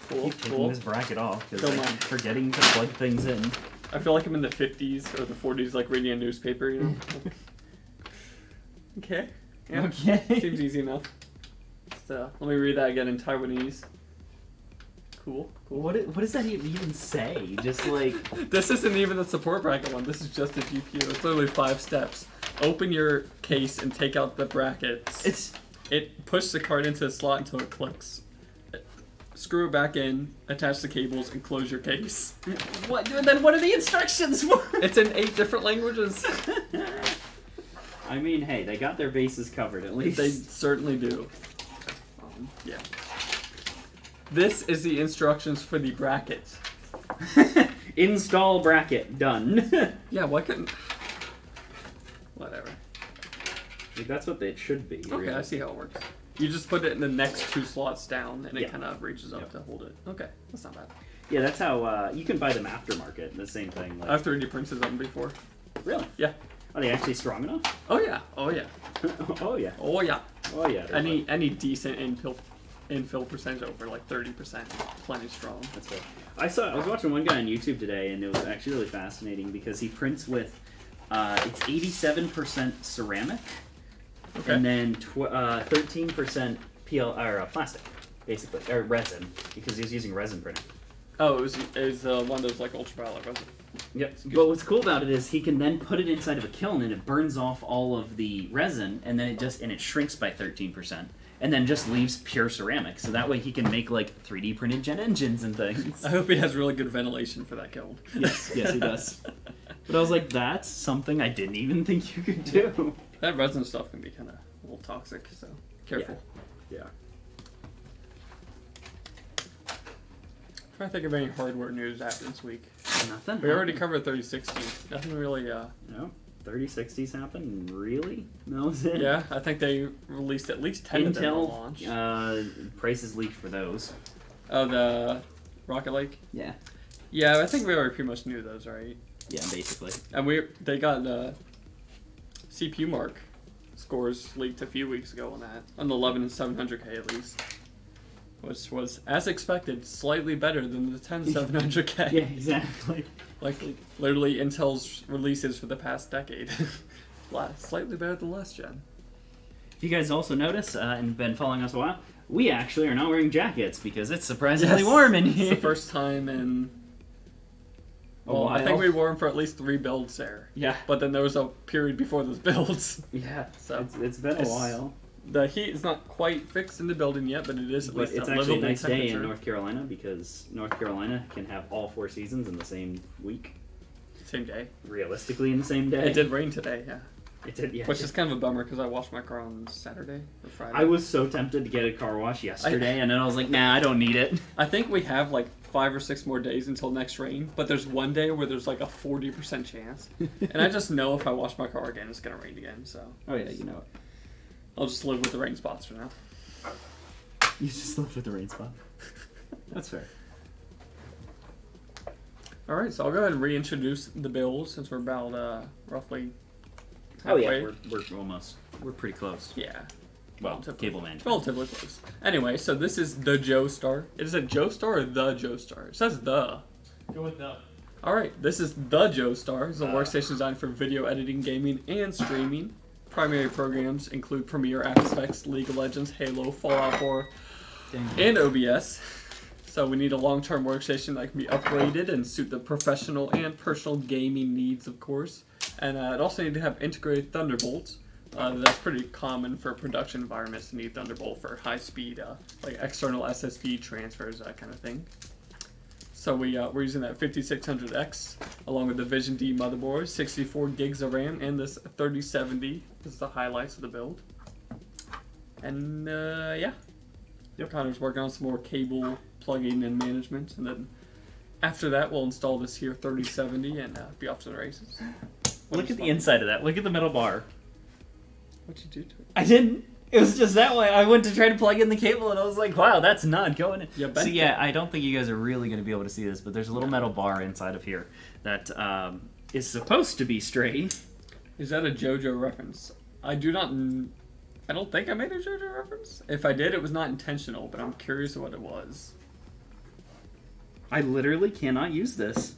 [SPEAKER 2] Cool.
[SPEAKER 1] Keep taking this bracket off because
[SPEAKER 2] Don't
[SPEAKER 1] I'm
[SPEAKER 2] mind.
[SPEAKER 1] forgetting to plug things in.
[SPEAKER 2] I feel like I'm in the 50s or the 40s, like reading a newspaper. You know. Okay. Yeah.
[SPEAKER 1] Okay.
[SPEAKER 2] Seems easy enough. Just, let me read that again in Taiwanese. Cool.
[SPEAKER 1] What does that even say? Just like
[SPEAKER 2] This isn't even the support bracket one. This is just a GPU. It's literally 5 steps. Open your case and take out the brackets. Push the card into the slot until it clicks. Screw it back in, attach the cables, and close your case.
[SPEAKER 1] what? Then what are the instructions for?
[SPEAKER 2] It's in 8 different languages.
[SPEAKER 1] I mean, hey, they got their bases covered at least.
[SPEAKER 2] They certainly do. Yeah. This is the instructions for the bracket.
[SPEAKER 1] Install bracket done.
[SPEAKER 2] Yeah, why couldn't... Whatever.
[SPEAKER 1] Like, that's what it should be.
[SPEAKER 2] Okay,
[SPEAKER 1] really.
[SPEAKER 2] I see how it works. You just put it in the next 2 slots down, and it
[SPEAKER 1] Yeah.
[SPEAKER 2] kind of reaches up
[SPEAKER 1] Yep.
[SPEAKER 2] to hold it. Okay, that's not bad.
[SPEAKER 1] Yeah, that's how you can buy them aftermarket. The same thing. Like,
[SPEAKER 2] I've 3D printed them before.
[SPEAKER 1] really?
[SPEAKER 2] Yeah.
[SPEAKER 1] Are they actually strong enough?
[SPEAKER 2] Oh yeah. Oh yeah.
[SPEAKER 1] Oh yeah.
[SPEAKER 2] Oh yeah.
[SPEAKER 1] Oh yeah.
[SPEAKER 2] Any decent infill percentage over like 30%, plenty strong.
[SPEAKER 1] That's fair. I was watching one guy on YouTube today, and it was actually really fascinating because he prints with it's 87% ceramic,
[SPEAKER 2] Okay.
[SPEAKER 1] and then 13% plastic, basically, or resin, because he's using resin printing.
[SPEAKER 2] Oh, it was one of those like ultraviolet resin.
[SPEAKER 1] Yep. But what's cool about it is he can then put it inside of a kiln, and it burns off all of the resin, and then it shrinks by 13%. And then just leaves pure ceramic, so that way he can make like 3D printed jet engines and things.
[SPEAKER 2] I hope he has really good ventilation for that kiln.
[SPEAKER 1] Yes, he does. But I was like, that's something I didn't even think you could do.
[SPEAKER 2] That resin stuff can be kind of a little toxic, so Careful.
[SPEAKER 1] Yeah.
[SPEAKER 2] Trying to think of any hardware news happened this week.
[SPEAKER 1] Nothing.
[SPEAKER 2] We already covered 3060. Nothing really.
[SPEAKER 1] No. 3060s happened? Really? That was it?
[SPEAKER 2] Yeah, I think they released at least 10 of them on launch.
[SPEAKER 1] Prices leaked for those.
[SPEAKER 2] Oh, the Rocket Lake?
[SPEAKER 1] Yeah.
[SPEAKER 2] Yeah, I think we already pretty much knew those, right?
[SPEAKER 1] Yeah, basically.
[SPEAKER 2] And they got CPU mark scores leaked a few weeks ago on that. On the 11 and 700K at least. Which was, as expected, slightly better than the 10 700K.
[SPEAKER 1] Yeah, exactly.
[SPEAKER 2] Like, literally Intel's releases for the past decade. Slightly better than last gen.
[SPEAKER 1] If you guys also notice, and been following us a while, we actually are not wearing jackets because it's surprisingly warm in here.
[SPEAKER 2] It's the first time in... Well, I think we wore them for at least 3 builds there.
[SPEAKER 1] Yeah.
[SPEAKER 2] But then there was a period before those builds.
[SPEAKER 1] Yeah,
[SPEAKER 2] So
[SPEAKER 1] it's been a while.
[SPEAKER 2] The heat is not quite fixed in the building yet, but it is at least
[SPEAKER 1] It's
[SPEAKER 2] a
[SPEAKER 1] actually a
[SPEAKER 2] livable
[SPEAKER 1] nice day
[SPEAKER 2] temperature.
[SPEAKER 1] in North Carolina because North Carolina can have all 4 seasons in the same week.
[SPEAKER 2] Same day.
[SPEAKER 1] Realistically, in the same day.
[SPEAKER 2] It did rain today, yeah.
[SPEAKER 1] It did, yeah.
[SPEAKER 2] Which is kind of a bummer because I washed my car on Saturday or Friday.
[SPEAKER 1] I was so tempted to get a car wash yesterday, and then I was like, nah, I don't need it.
[SPEAKER 2] I think we have like 5 or 6 more days until next rain, but there's one day where there's like a 40% chance. And I just know if I wash my car again, it's going to rain again, so.
[SPEAKER 1] Oh, yeah, you know it.
[SPEAKER 2] I'll just live with the rain spots for now.
[SPEAKER 1] You just live with the rain spot. That's fair.
[SPEAKER 2] Alright, so I'll go ahead and reintroduce the build since we're about roughly
[SPEAKER 1] Oh, yeah,
[SPEAKER 2] halfway.
[SPEAKER 1] we're pretty close.
[SPEAKER 2] Yeah.
[SPEAKER 1] Well, cable management.
[SPEAKER 2] Relatively close. Anyway, so this is the Joestar. Is it Joestar or the Joestar? It says the.
[SPEAKER 3] Go with the.
[SPEAKER 2] Alright, this is the Joestar. It's a workstation designed for video editing, gaming, and streaming. Primary programs include Premiere, After Effects, League of Legends, Halo, Fallout 4, and OBS. So we need a long-term workstation that can be upgraded and suit the professional and personal gaming needs, of course. And it also needs to have integrated Thunderbolts. That's pretty common for production environments to need Thunderbolt for high-speed, like external SSD transfers, that kind of thing. So we're using that 5600X along with the Vision D motherboard, 64 gigs of RAM, and this 3070 is the highlights of the build. And yeah, Connor's working on some more cable plugging and management, and then after that we'll install this here 3070 and be off to the races.
[SPEAKER 1] Look at the inside of that. Look at the metal bar.
[SPEAKER 2] What'd you do to it?
[SPEAKER 1] I didn't. It was just that way. I went to try to plug in the cable, and I was like, wow, that's not going in.
[SPEAKER 2] Yeah,
[SPEAKER 1] so yeah, I don't think you guys are really going to be able to see this, but there's a little metal bar inside of here that is supposed to be straight.
[SPEAKER 2] Is that a JoJo reference? I don't think I made a JoJo reference. If I did, it was not intentional, but I'm curious what it was.
[SPEAKER 1] I literally cannot use this.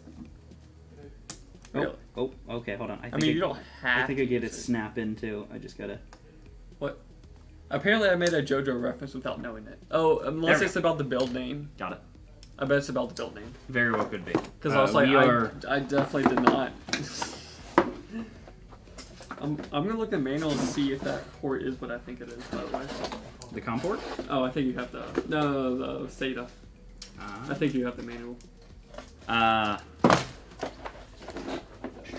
[SPEAKER 2] Really?
[SPEAKER 1] Oh, okay, hold on.
[SPEAKER 2] I mean, you don't have
[SPEAKER 1] I think
[SPEAKER 2] to
[SPEAKER 1] I get
[SPEAKER 2] use
[SPEAKER 1] it snap into. I just gotta...
[SPEAKER 2] What? Apparently I made a JoJo reference without knowing it. Oh, unless it's about the build name.
[SPEAKER 1] Got it.
[SPEAKER 2] I bet it's about the build name.
[SPEAKER 1] Very well could be.
[SPEAKER 2] Because I was like, I definitely did not. I'm going to look at the manual and see if that port is what I think it is, by the way.
[SPEAKER 1] The COM port?
[SPEAKER 2] Oh, I think you have the... No, the SATA. I think you have the manual.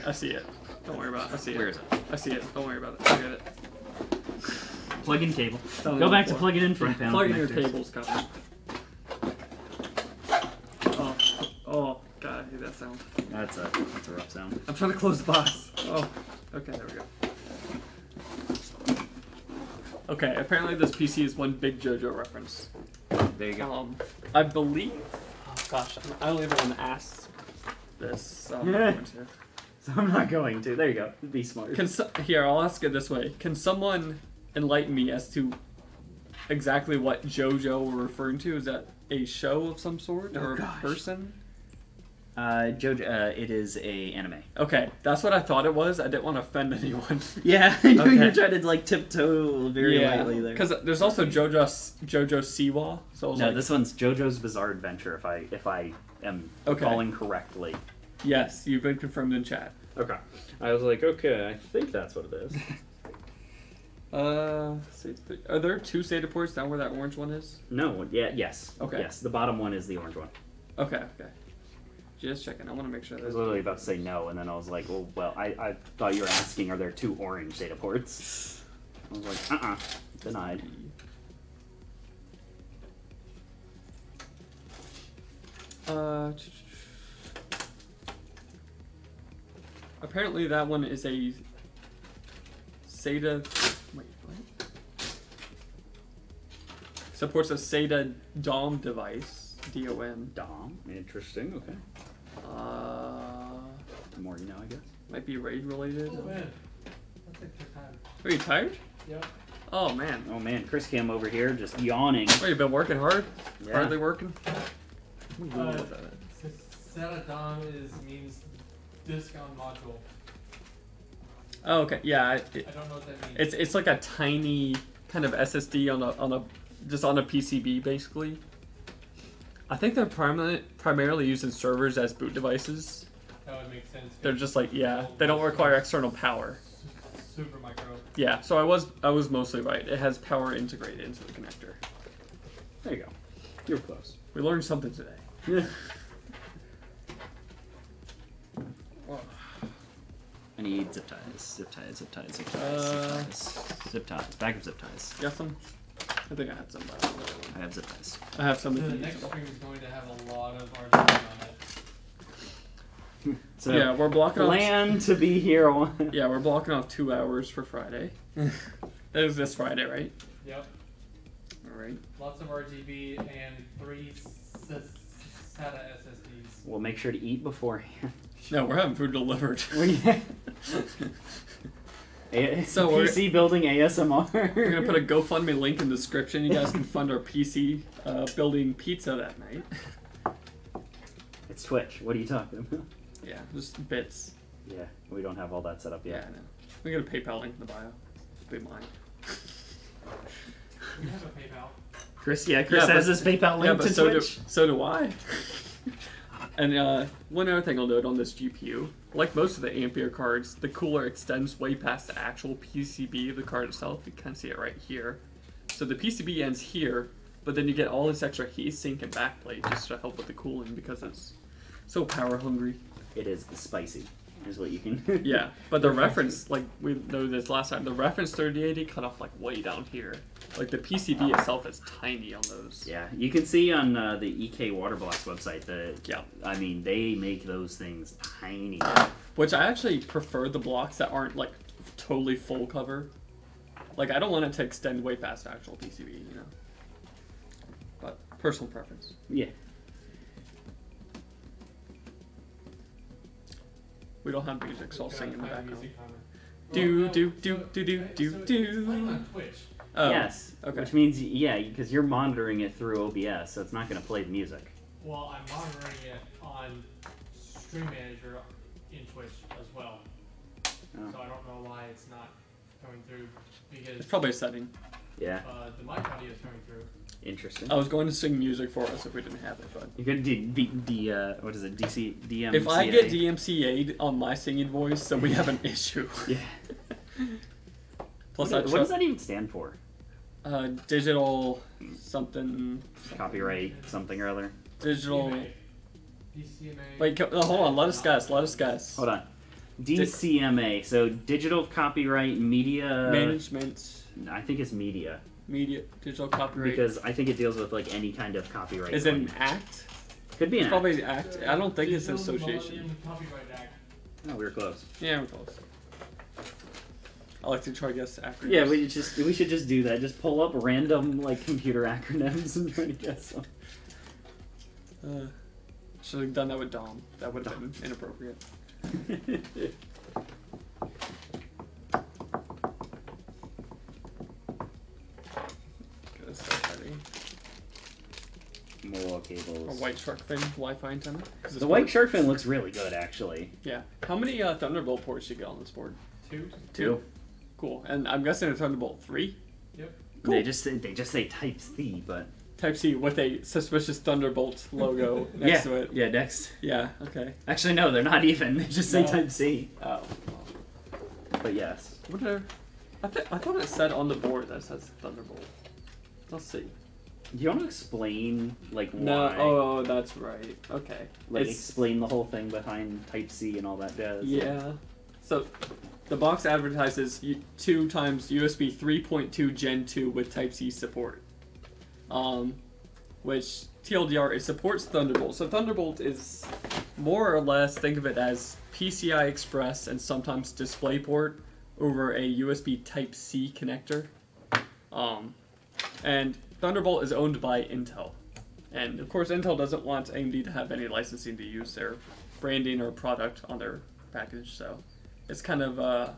[SPEAKER 2] I see it. Don't worry about it. I see it.
[SPEAKER 1] Where is it?
[SPEAKER 2] I see it. Don't worry about it. I get it.
[SPEAKER 1] Plug in cable. Go back to plug it in front panel.
[SPEAKER 2] Plug in your
[SPEAKER 1] connectors.
[SPEAKER 2] cables, cover. Oh, God, I hate that sound.
[SPEAKER 1] That's a rough sound.
[SPEAKER 2] I'm trying to close the box. Oh, okay, there we go. Okay, apparently this PC is one big JoJo reference.
[SPEAKER 1] There you go.
[SPEAKER 2] I believe... Oh, gosh, I don't even want to ask this, so I'm not going to.
[SPEAKER 1] So I'm not going to. There you go. Be smart.
[SPEAKER 2] Here, I'll ask it this way. Can someone enlighten me as to exactly what JoJo we're referring to? Is that a show of some sort or a person?
[SPEAKER 1] JoJo, it is a anime.
[SPEAKER 2] Okay, that's what I thought it was. I didn't want to offend anyone.
[SPEAKER 1] Yeah, I know
[SPEAKER 2] Okay.
[SPEAKER 1] you're trying to like tiptoe very lightly there.
[SPEAKER 2] Because there's also JoJo Siwa. So I was
[SPEAKER 1] No,
[SPEAKER 2] like,
[SPEAKER 1] this one's JoJo's Bizarre Adventure. If I am calling correctly.
[SPEAKER 2] yes, you've been confirmed in chat.
[SPEAKER 1] Okay. I was like, okay, I think that's what it is.
[SPEAKER 2] Are there 2 SATA ports down where that orange one is?
[SPEAKER 1] No. Yeah. Yes.
[SPEAKER 2] Okay.
[SPEAKER 1] Yes. The bottom one is the orange one.
[SPEAKER 2] Okay. Just checking. I want to make sure.
[SPEAKER 1] I was literally about to say no, and then I was like, well, I thought you were asking, are there 2 orange SATA ports? I was like, denied.
[SPEAKER 2] Apparently that one is a SATA. Wait, what? Supports a SATA DOM device. DOM.
[SPEAKER 1] Dom. Interesting. Okay. The more you know, I guess.
[SPEAKER 2] Might be raid related.
[SPEAKER 3] Oh man, that's like your time.
[SPEAKER 2] Are you tired?
[SPEAKER 3] Yep.
[SPEAKER 2] Oh man.
[SPEAKER 1] Oh man, Chris Cam over here just yawning.
[SPEAKER 2] Oh, you've been working hard?
[SPEAKER 1] Yeah.
[SPEAKER 2] Hardly working?
[SPEAKER 3] SATA DOM means disk on module.
[SPEAKER 2] Oh, okay. Yeah.
[SPEAKER 3] I don't know what that means.
[SPEAKER 2] It's like a tiny kind of SSD on a just on a PCB basically. I think they're primarily used in servers as boot devices.
[SPEAKER 3] That would make sense.
[SPEAKER 2] They're just like, yeah, they don't require external power.
[SPEAKER 3] Super micro.
[SPEAKER 2] Yeah, so I was mostly right. It has power integrated into the connector.
[SPEAKER 1] There you go. You're close.
[SPEAKER 2] We learned something today.
[SPEAKER 1] Yeah. I need zip ties. Zip ties. Zip ties. Zip ties. Zip ties. Zip ties. Bag of zip ties.
[SPEAKER 2] Got some? I think I had some.
[SPEAKER 1] I have zip ties.
[SPEAKER 2] I have some.
[SPEAKER 3] The next stream is going to have a lot of RGB on it.
[SPEAKER 1] So
[SPEAKER 2] yeah, we're blocking
[SPEAKER 1] plan to be here on.
[SPEAKER 2] Yeah, we're blocking off 2 hours for Friday. That is this Friday, right?
[SPEAKER 3] Yep.
[SPEAKER 2] All right.
[SPEAKER 3] Lots of RGB and 3 SATA SSDs.
[SPEAKER 1] We'll make sure to eat beforehand.
[SPEAKER 2] No, we're having food delivered.
[SPEAKER 1] So PC building ASMR.
[SPEAKER 2] We're gonna put a GoFundMe link in the description. You guys can fund our PC building pizza that night.
[SPEAKER 1] It's Twitch. What are you talking about?
[SPEAKER 2] Yeah, just bits.
[SPEAKER 1] Yeah, we don't have all that set up
[SPEAKER 2] Yeah,
[SPEAKER 1] yet.
[SPEAKER 2] I know. We got a PayPal link in the bio. Be mine.
[SPEAKER 3] We have a PayPal.
[SPEAKER 1] Chris has his PayPal link to Twitch.
[SPEAKER 2] So do I. And one other thing I'll note on this GPU, like most of the Ampere cards, the cooler extends way past the actual PCB of the card itself. You can see it right here. So the PCB ends here, but then you get all this extra heatsink and backplate just to help with the cooling because it's so power hungry.
[SPEAKER 1] It is spicy, is what you can.
[SPEAKER 2] Yeah, but the reference, like we know this last time, the reference 3080 cut off like way down here. Like the PCB itself is tiny on those.
[SPEAKER 1] Yeah, you can see on the EK Waterblocks website that,
[SPEAKER 2] Yeah.
[SPEAKER 1] I mean, they make those things tiny.
[SPEAKER 2] Which I actually prefer the blocks that aren't like totally full cover. Like I don't want it to extend way past actual PCB, you know. But personal preference.
[SPEAKER 1] Yeah.
[SPEAKER 2] We don't have music, so I'll sing in the background.
[SPEAKER 3] Music timer.
[SPEAKER 2] Do
[SPEAKER 3] Well,
[SPEAKER 2] do
[SPEAKER 3] no,
[SPEAKER 2] do
[SPEAKER 3] so-
[SPEAKER 2] do do
[SPEAKER 3] okay,
[SPEAKER 2] do
[SPEAKER 3] so
[SPEAKER 2] do.
[SPEAKER 3] it's playing on Twitch.
[SPEAKER 2] Oh,
[SPEAKER 1] Yes.
[SPEAKER 2] okay.
[SPEAKER 1] Which means, yeah, because you're monitoring it through OBS, so it's not going to play the music.
[SPEAKER 3] Well, I'm monitoring it on Stream Manager in Twitch as well.
[SPEAKER 1] Oh.
[SPEAKER 3] So I don't know why it's not coming through because
[SPEAKER 2] It's probably a setting.
[SPEAKER 1] Yeah.
[SPEAKER 3] the mic audio is coming through.
[SPEAKER 1] Interesting.
[SPEAKER 2] I was going to sing music for us if we didn't have it, but
[SPEAKER 1] You could what is it? DMCA.
[SPEAKER 2] if I get DMCA'd on my singing voice, then we have an issue.
[SPEAKER 1] Yeah.
[SPEAKER 2] Plus,
[SPEAKER 1] what does that even stand for?
[SPEAKER 2] digital something.
[SPEAKER 1] Copyright something or other.
[SPEAKER 2] Digital.
[SPEAKER 3] DCMA.
[SPEAKER 2] Wait, hold on. Let us guess. Let us guess.
[SPEAKER 1] Hold on. DCMA. So digital copyright media.
[SPEAKER 2] Management.
[SPEAKER 1] I think it's media.
[SPEAKER 2] Media. Digital copyright.
[SPEAKER 1] Because I think it deals with like any kind of copyright.
[SPEAKER 2] Is it an
[SPEAKER 1] claim.
[SPEAKER 2] act?
[SPEAKER 1] Could be an
[SPEAKER 2] It's probably an act. I don't think it's an
[SPEAKER 3] Digital
[SPEAKER 2] association.
[SPEAKER 3] Millennium Copyright Act.
[SPEAKER 1] No, we were close.
[SPEAKER 2] Yeah, we're close. I like to try to guess acronyms.
[SPEAKER 1] Yeah, we should just do that. Just pull up random like computer acronyms and try to guess them.
[SPEAKER 2] Should have done that with Dom. That would have been inappropriate. Get this stuff ready.
[SPEAKER 1] More
[SPEAKER 2] A
[SPEAKER 1] cables.
[SPEAKER 2] white shark fin Wi-Fi antenna.
[SPEAKER 1] The white shark fin looks really good, actually.
[SPEAKER 2] Yeah. How many Thunderbolt ports you get on this board?
[SPEAKER 3] 2.
[SPEAKER 1] Two.
[SPEAKER 2] Cool. And I'm guessing a Thunderbolt 3?
[SPEAKER 3] Yep.
[SPEAKER 2] Cool.
[SPEAKER 1] They just say Type C, but
[SPEAKER 2] Type C with a suspicious Thunderbolt logo next to it.
[SPEAKER 1] Yeah, next.
[SPEAKER 2] Yeah, okay.
[SPEAKER 1] Actually, no, they're not even. They just say
[SPEAKER 2] No.
[SPEAKER 1] Type C.
[SPEAKER 2] Oh.
[SPEAKER 1] But yes.
[SPEAKER 2] What are... I thought it said on the board that it says Thunderbolt. Let's see.
[SPEAKER 1] Do you want to explain like why?
[SPEAKER 2] No, oh, that's right. Okay.
[SPEAKER 1] Like explain the whole thing behind Type C and all that jazz.
[SPEAKER 2] Yeah. So, the box advertises 2 times USB 3.2 Gen 2 with Type C support. which TLDR, it supports Thunderbolt. So Thunderbolt is more or less, think of it as PCI Express and sometimes DisplayPort over a USB Type-C connector. And Thunderbolt is owned by Intel. And of course Intel doesn't want AMD to have any licensing to use their branding or product on their package, so it's kind of a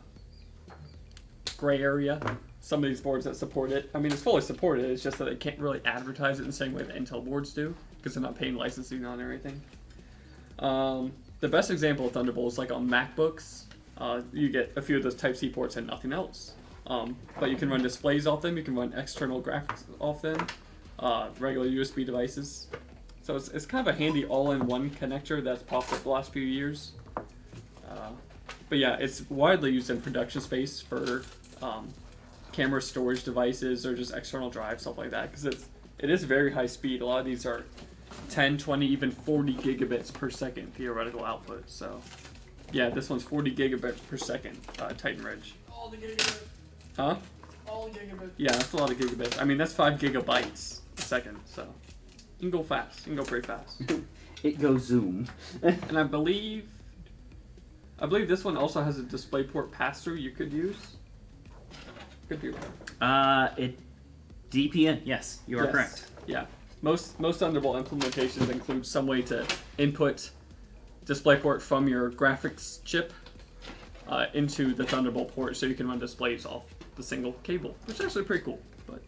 [SPEAKER 2] gray area. Some of these boards that support it, I mean, it's fully supported, it's just that they can't really advertise it in the same way that Intel boards do, because they're not paying licensing on everything. The best example of Thunderbolt is like on MacBooks. You get a few of those Type-C ports and nothing else. But you can run displays off them, you can run external graphics off them, regular USB devices. So it's kind of a handy all-in-one connector that's popped up the last few years. But yeah, it's widely used in production space for camera storage devices or just external drive, stuff like that, because it is very high speed. A lot of these are 10, 20, even 40 gigabits per second theoretical output. So yeah, this one's 40 gigabits per second, Titan Ridge.
[SPEAKER 3] All the gigabits.
[SPEAKER 2] Huh?
[SPEAKER 3] All the gigabits.
[SPEAKER 2] Yeah, that's a lot of gigabits. I mean, that's 5 gigabytes a second, so you can go fast. You can go pretty fast.
[SPEAKER 1] It goes zoom.
[SPEAKER 2] And I believe this one also has a DisplayPort pass-through you could use. Could be wrong.
[SPEAKER 1] DPN. Yes, you are correct.
[SPEAKER 2] Yeah, most Thunderbolt implementations include some way to input DisplayPort from your graphics chip into the Thunderbolt port, so you can run displays off the single cable, which is actually pretty cool. But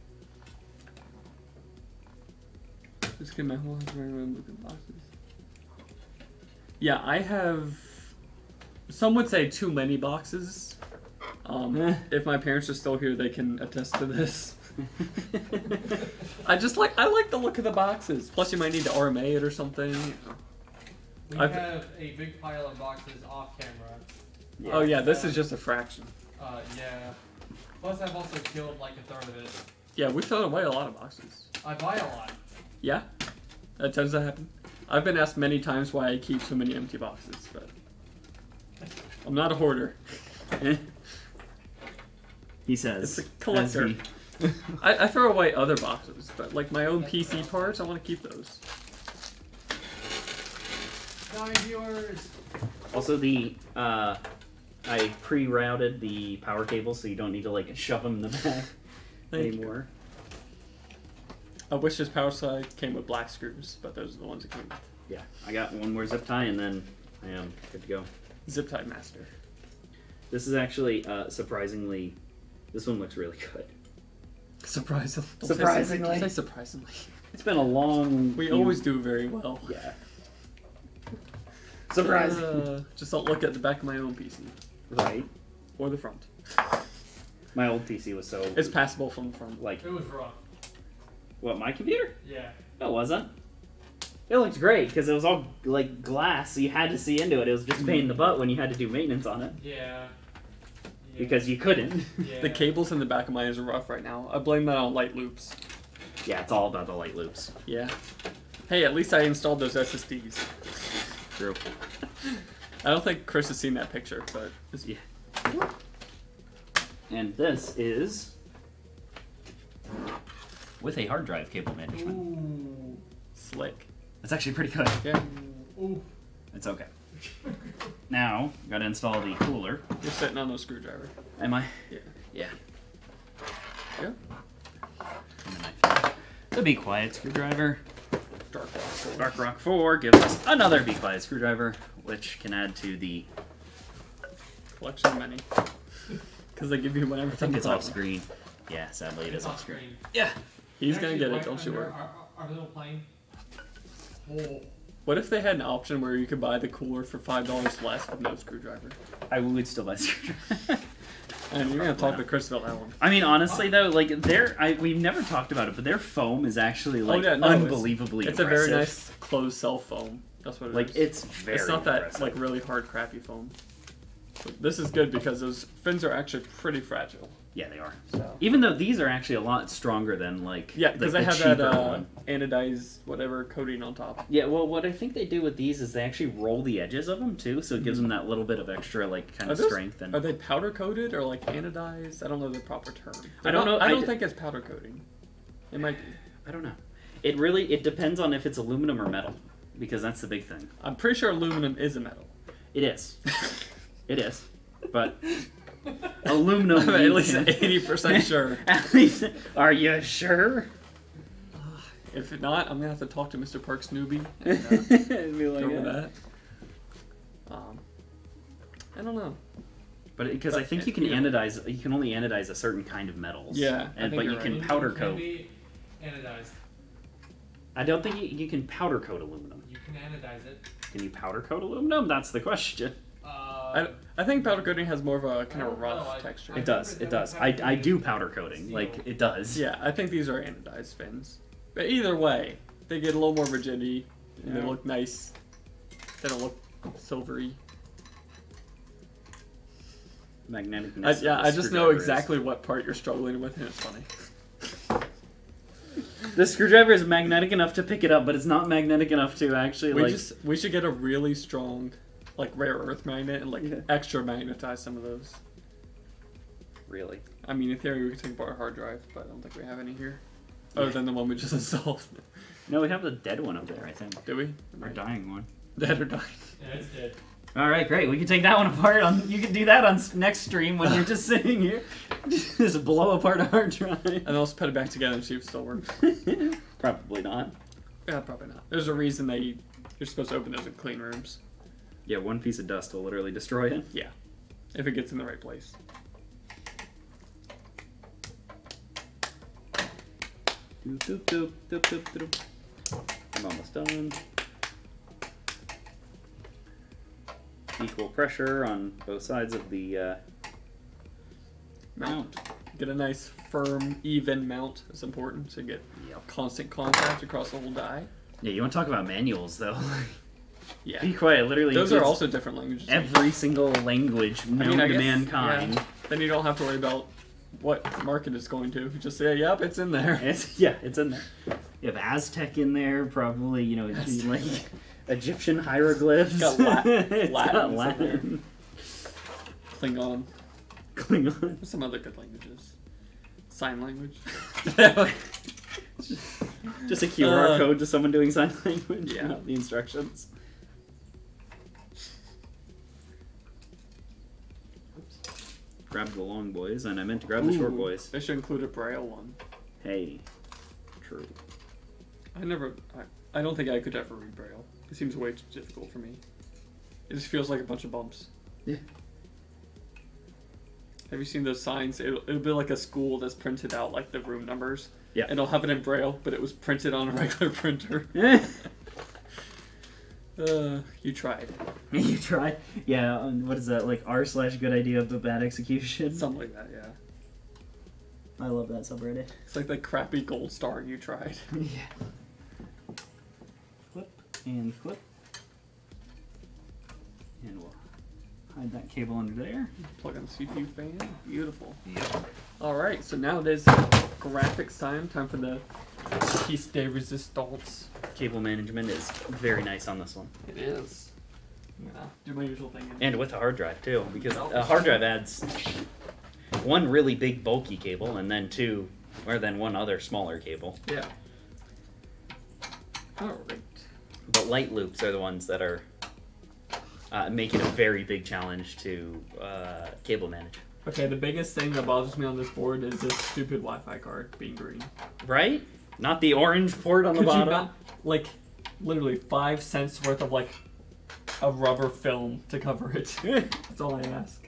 [SPEAKER 2] just get my whole boxes. Yeah, I have. Some would say too many boxes. If my parents are still here, they can attest to this. I like the look of the boxes. Plus, you might need to RMA it or something.
[SPEAKER 3] We have a big pile of boxes off camera.
[SPEAKER 2] Yeah. Oh yeah, this is just a fraction.
[SPEAKER 3] Yeah. Plus, I've also killed like a third of it.
[SPEAKER 2] Yeah, we thrown away a lot of boxes.
[SPEAKER 3] I buy a lot.
[SPEAKER 2] Yeah, that tends to happen. I've been asked many times why I keep so many empty boxes, but I'm not a hoarder.
[SPEAKER 1] He says.
[SPEAKER 2] It's a collector. I throw away other boxes, but like my own PC parts, I want to keep those.
[SPEAKER 3] Viewers.
[SPEAKER 1] Also, I pre-routed the power cables, so you don't need to like shove them in the back anymore.
[SPEAKER 2] I wish this power side came with black screws, but those are the ones that came with.
[SPEAKER 1] Yeah, I got one more zip tie, and then I am good to go.
[SPEAKER 2] Zip tie master.
[SPEAKER 1] This is actually surprisingly. This one looks really good.
[SPEAKER 2] Surprisingly.
[SPEAKER 1] Surprisingly.
[SPEAKER 2] Say surprisingly.
[SPEAKER 1] It's been a long.
[SPEAKER 2] We always do very well.
[SPEAKER 1] Yeah. Surprising.
[SPEAKER 2] Just don't look at the back of my own PC.
[SPEAKER 1] Right.
[SPEAKER 2] Or the front.
[SPEAKER 1] My old PC was so.
[SPEAKER 2] It's passable from the front.
[SPEAKER 1] Like.
[SPEAKER 3] It was rough.
[SPEAKER 1] What, my computer?
[SPEAKER 3] Yeah.
[SPEAKER 1] No, it wasn't. It looked great because it was all like glass, so you had to see into it. It was just a pain in the butt when you had to do maintenance on it.
[SPEAKER 3] Yeah.
[SPEAKER 1] Because you couldn't.
[SPEAKER 3] Yeah.
[SPEAKER 2] The cables in the back of mine is rough right now. I blame that on light loops.
[SPEAKER 1] Yeah, it's all about the light loops.
[SPEAKER 2] Yeah. Hey, at least I installed those SSDs.
[SPEAKER 1] True.
[SPEAKER 2] I don't think Chris has seen that picture, but it's...
[SPEAKER 1] Yeah. And this is with a hard drive cable management.
[SPEAKER 3] Ooh.
[SPEAKER 2] Slick.
[SPEAKER 1] That's actually pretty good.
[SPEAKER 2] Yeah.
[SPEAKER 3] Ooh.
[SPEAKER 1] It's okay. Now, gotta install the cooler.
[SPEAKER 2] You're sitting on a screwdriver.
[SPEAKER 1] Am I?
[SPEAKER 2] Yeah.
[SPEAKER 1] Yeah.
[SPEAKER 2] Yeah.
[SPEAKER 1] The Be Quiet screwdriver.
[SPEAKER 2] Dark Rock 4.
[SPEAKER 1] Dark Rock 4 gives us another Be Quiet screwdriver, which can add to the
[SPEAKER 2] Collection of many. Because they give you whatever.
[SPEAKER 1] I think it's off screen. Yeah, sadly it is off screen. Yeah.
[SPEAKER 2] He's gonna get it, don't you worry.
[SPEAKER 3] Our little plane. Oh.
[SPEAKER 2] What if they had an option where you could buy the cooler for $5 less with no screwdriver?
[SPEAKER 1] I would still buy a screwdriver.
[SPEAKER 2] And you're gonna talk to Chris about that one.
[SPEAKER 1] I mean, honestly though, like we've never talked about it, but their foam is actually like unbelievably
[SPEAKER 2] it's
[SPEAKER 1] impressive.
[SPEAKER 2] a very nice closed cell foam. That's what it is.
[SPEAKER 1] Like it's very.
[SPEAKER 2] It's not that
[SPEAKER 1] impressive.
[SPEAKER 2] like really hard, crappy foam. But this is good because those fins are actually pretty fragile.
[SPEAKER 1] Yeah, they are.
[SPEAKER 2] So.
[SPEAKER 1] Even though these are actually a lot stronger than like
[SPEAKER 2] because
[SPEAKER 1] the
[SPEAKER 2] they have that
[SPEAKER 1] one.
[SPEAKER 2] anodized whatever coating on top.
[SPEAKER 1] Yeah, well, what I think they do with these is they actually roll the edges of them too, so it gives them that little bit of extra like kind of strength. And
[SPEAKER 2] are they powder coated or like anodized? I don't know the proper term.
[SPEAKER 1] I don't know.
[SPEAKER 2] I don't think it's powder coating. It might be.
[SPEAKER 1] I don't know. It depends on if it's aluminum or metal, because that's the big thing.
[SPEAKER 2] I'm pretty sure aluminum is a metal.
[SPEAKER 1] It is. It is. But aluminum.
[SPEAKER 2] I'm at least 80% sure.
[SPEAKER 1] At least, are you sure?
[SPEAKER 2] If not, I'm gonna have to talk to Mr. Parks Newbie and
[SPEAKER 1] Be like,
[SPEAKER 2] go with that. I don't know.
[SPEAKER 1] But because I think you can anodize, you can only anodize a certain kind of metals.
[SPEAKER 2] Yeah,
[SPEAKER 1] but you can powder
[SPEAKER 3] It
[SPEAKER 1] coat.
[SPEAKER 3] can be anodized.
[SPEAKER 1] I don't think you can powder coat aluminum.
[SPEAKER 3] You can anodize it.
[SPEAKER 1] Can you powder coat aluminum? That's the question.
[SPEAKER 2] I think powder coating has more of a kind of
[SPEAKER 3] I don't
[SPEAKER 2] rough
[SPEAKER 3] know,
[SPEAKER 2] texture.
[SPEAKER 1] It does. It does. I do powder coating. Like it does.
[SPEAKER 2] Yeah, I think these are anodized fins. But either way, they get a little more rigidity, and they look nice. They don't look silvery.
[SPEAKER 1] Magneticness.
[SPEAKER 2] I just know exactly what part you're struggling with, and it's funny.
[SPEAKER 1] The screwdriver is magnetic enough to pick it up, but it's not magnetic enough to actually
[SPEAKER 2] We should get a really strong, like rare earth magnet and like extra magnetize some of those.
[SPEAKER 1] Really?
[SPEAKER 2] I mean, in theory, we could take apart a hard drive, but I don't think we have any here, other than the one we just installed.
[SPEAKER 1] No, we have the dead one up there. I think.
[SPEAKER 2] Do we?
[SPEAKER 1] Our dying one.
[SPEAKER 2] Dead or dying?
[SPEAKER 3] Yeah, it's dead.
[SPEAKER 1] All right, great. We can take that one apart. You can do that on next stream when you're just sitting here. Just blow apart a hard drive.
[SPEAKER 2] And also put it back together and see if it still works.
[SPEAKER 1] Probably not.
[SPEAKER 2] Yeah, probably not. There's a reason you're supposed to open those in clean rooms.
[SPEAKER 1] Yeah, one piece of dust will literally destroy it.
[SPEAKER 2] Yeah, if it gets in the right place.
[SPEAKER 1] Doop, doop, doop, doop, doop, doop. I'm almost done. Equal pressure on both sides of the mount.
[SPEAKER 2] Get a nice, firm, even mount. It's important to get constant contact across the whole die.
[SPEAKER 1] Yeah, you want to talk about manuals, though.
[SPEAKER 2] Yeah.
[SPEAKER 1] Be quiet, literally.
[SPEAKER 2] Those are also different languages.
[SPEAKER 1] Every single language known to mankind.
[SPEAKER 2] Yeah. Then you don't have to worry about what market it's going to. Just say, yep, it's in there.
[SPEAKER 1] It's in there. You have Aztec in there, probably, like Egyptian hieroglyphs.
[SPEAKER 2] Got Latin.
[SPEAKER 1] Latin.
[SPEAKER 2] Klingon.
[SPEAKER 1] Klingon.
[SPEAKER 2] Some other good languages. Sign language.
[SPEAKER 1] Just a QR code to someone doing sign language.
[SPEAKER 2] Yeah.
[SPEAKER 1] Not the instructions. Grab the long boys, and I meant to grab the short boys.
[SPEAKER 2] They should include a Braille one.
[SPEAKER 1] Hey. True.
[SPEAKER 2] I don't think I could ever read Braille. It seems way too difficult for me. It just feels like a bunch of bumps.
[SPEAKER 1] Yeah.
[SPEAKER 2] Have you seen those signs? It'll be like a school that's printed out like the room numbers.
[SPEAKER 1] Yeah.
[SPEAKER 2] And it'll have it in Braille, but it was printed on a regular printer. You tried.
[SPEAKER 1] You tried? Yeah, what is that, like r/good idea of the bad execution?
[SPEAKER 2] Something like that, yeah.
[SPEAKER 1] I love that subreddit.
[SPEAKER 2] It's like the crappy gold star you tried.
[SPEAKER 1] Yeah. Flip and flip. And we'll hide that cable under there.
[SPEAKER 2] Plug on the CPU fan. Beautiful.
[SPEAKER 1] Yep.
[SPEAKER 2] Alright, so now it is graphics time. Time for the piece de resistance.
[SPEAKER 1] Cable management is very nice on this one.
[SPEAKER 2] It is. I'm gonna do my usual thing.
[SPEAKER 1] And with a hard drive, too, because a hard drive adds one really big bulky cable and then one other smaller cable.
[SPEAKER 2] Yeah. Alright.
[SPEAKER 1] But light loops are the ones that are make it a very big challenge to cable manage.
[SPEAKER 2] Okay, the biggest thing that bothers me on this board is this stupid Wi-Fi card being green.
[SPEAKER 1] Right? Not the orange port on the bottom?
[SPEAKER 2] Could you not, like, literally 5 cents worth of, like, a rubber film to cover it? That's all I ask.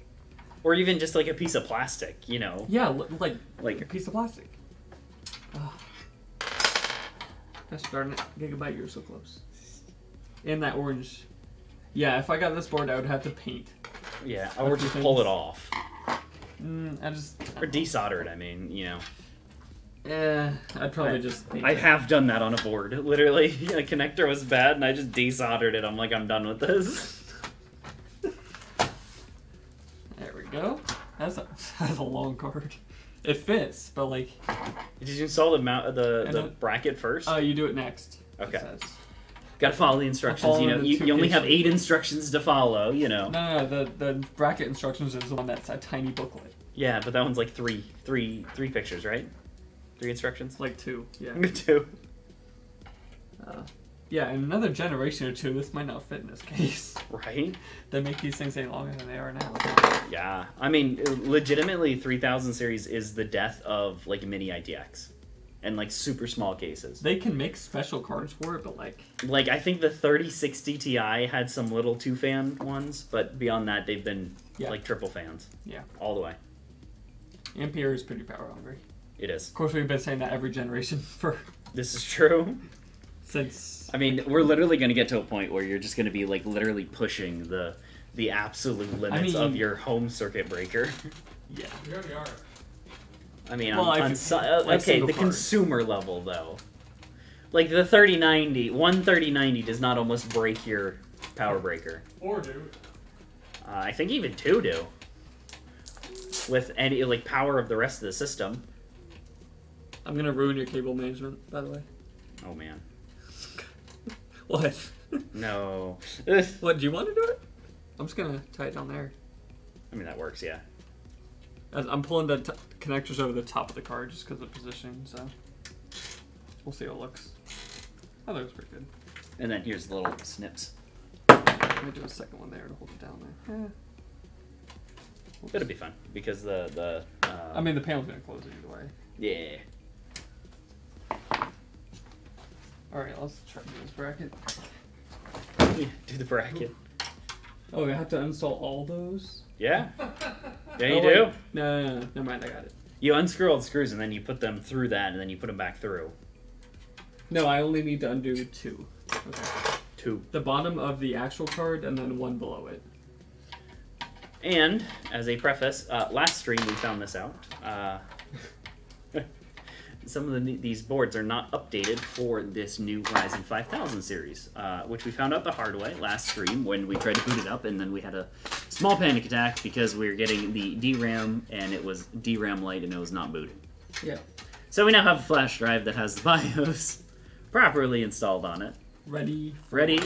[SPEAKER 1] Or even just, like, a piece of plastic,
[SPEAKER 2] Yeah, like a piece of plastic. Gosh darn it. Gigabyte, you're so close. And that orange. Yeah, if I got this board, I would have to paint.
[SPEAKER 1] Yeah, or just pull it off.
[SPEAKER 2] Or
[SPEAKER 1] Or desolder it, I mean,
[SPEAKER 2] I'd probably just paint
[SPEAKER 1] I
[SPEAKER 2] it.
[SPEAKER 1] have done that on a board. Literally, a connector was bad, and I just desoldered it. I'm like, I'm done with this.
[SPEAKER 2] There we go. That's a long card. It fits, but like...
[SPEAKER 1] Did you install the bracket first?
[SPEAKER 2] Oh, you do it next.
[SPEAKER 1] Okay. Gotta follow the instructions, You only have 8 instructions to follow,
[SPEAKER 2] No, the bracket instructions is the one that's a tiny booklet.
[SPEAKER 1] Yeah, but that one's like three pictures, right? 3 instructions?
[SPEAKER 2] Like 2, yeah.
[SPEAKER 1] 2.
[SPEAKER 2] Yeah, in another generation or two, this might not fit in this case.
[SPEAKER 1] Right?
[SPEAKER 2] They make these things any longer than they are now.
[SPEAKER 1] Yeah. I mean, legitimately, 3000 series is the death of, like, mini ITX. And, like, super small cases.
[SPEAKER 2] They can make special cards for it, but, like...
[SPEAKER 1] Like, I think the 3060 Ti had some little 2-fan ones, but beyond that, they've been, like, triple fans.
[SPEAKER 2] Yeah.
[SPEAKER 1] All the way.
[SPEAKER 2] Ampere is pretty power hungry.
[SPEAKER 1] It is.
[SPEAKER 2] Of course, we've been saying that every generation for...
[SPEAKER 1] This is true.
[SPEAKER 2] Since...
[SPEAKER 1] I mean, we're literally going to get to a point where you're just going to be, like, literally pushing the absolute limits of your home circuit breaker.
[SPEAKER 2] Yeah.
[SPEAKER 3] We already are.
[SPEAKER 1] I mean,
[SPEAKER 2] well,
[SPEAKER 1] okay, the consumer level, though. Like, the 3090, one 3090 does not almost break your power breaker.
[SPEAKER 3] 4 do.
[SPEAKER 1] I think even 2 do. With any, like, power of the rest of the system.
[SPEAKER 2] I'm going to ruin your cable management, by the way.
[SPEAKER 1] Oh, man.
[SPEAKER 2] What?
[SPEAKER 1] No.
[SPEAKER 2] What, do you want to do it? I'm just going to tie it down there.
[SPEAKER 1] I mean, that works, yeah.
[SPEAKER 2] I'm pulling the connectors over the top of the card just because of position, so we'll see how it looks. Oh, that looks pretty good.
[SPEAKER 1] And then here's the little snips.
[SPEAKER 2] I'm going to do a second one there to hold it down there.
[SPEAKER 1] It'll be fun, because
[SPEAKER 2] I mean, the panel's going to close it either way.
[SPEAKER 1] Yeah.
[SPEAKER 2] Alright, let's try to do this bracket.
[SPEAKER 1] Do the bracket.
[SPEAKER 2] Oh, we have to install all those?
[SPEAKER 1] Yeah. Yeah, you
[SPEAKER 2] Oh,
[SPEAKER 1] do.
[SPEAKER 2] wait. No. Never mind, I got it.
[SPEAKER 1] You unscrew all the screws, and then you put them through that, and then you put them back through.
[SPEAKER 2] No, I only need to undo 2. Okay.
[SPEAKER 1] 2.
[SPEAKER 2] The bottom of the actual card, and then 1 below it.
[SPEAKER 1] And, as a preface, last stream we found this out. Some of these boards are not updated for this new Ryzen 5000 series, which we found out the hard way last stream when we tried to boot it up, and then we had a small panic attack because we were getting the DRAM, and it was DRAM light, and it was not booting.
[SPEAKER 2] Yeah.
[SPEAKER 1] So we now have a flash drive that has the BIOS properly installed on it.
[SPEAKER 2] Ready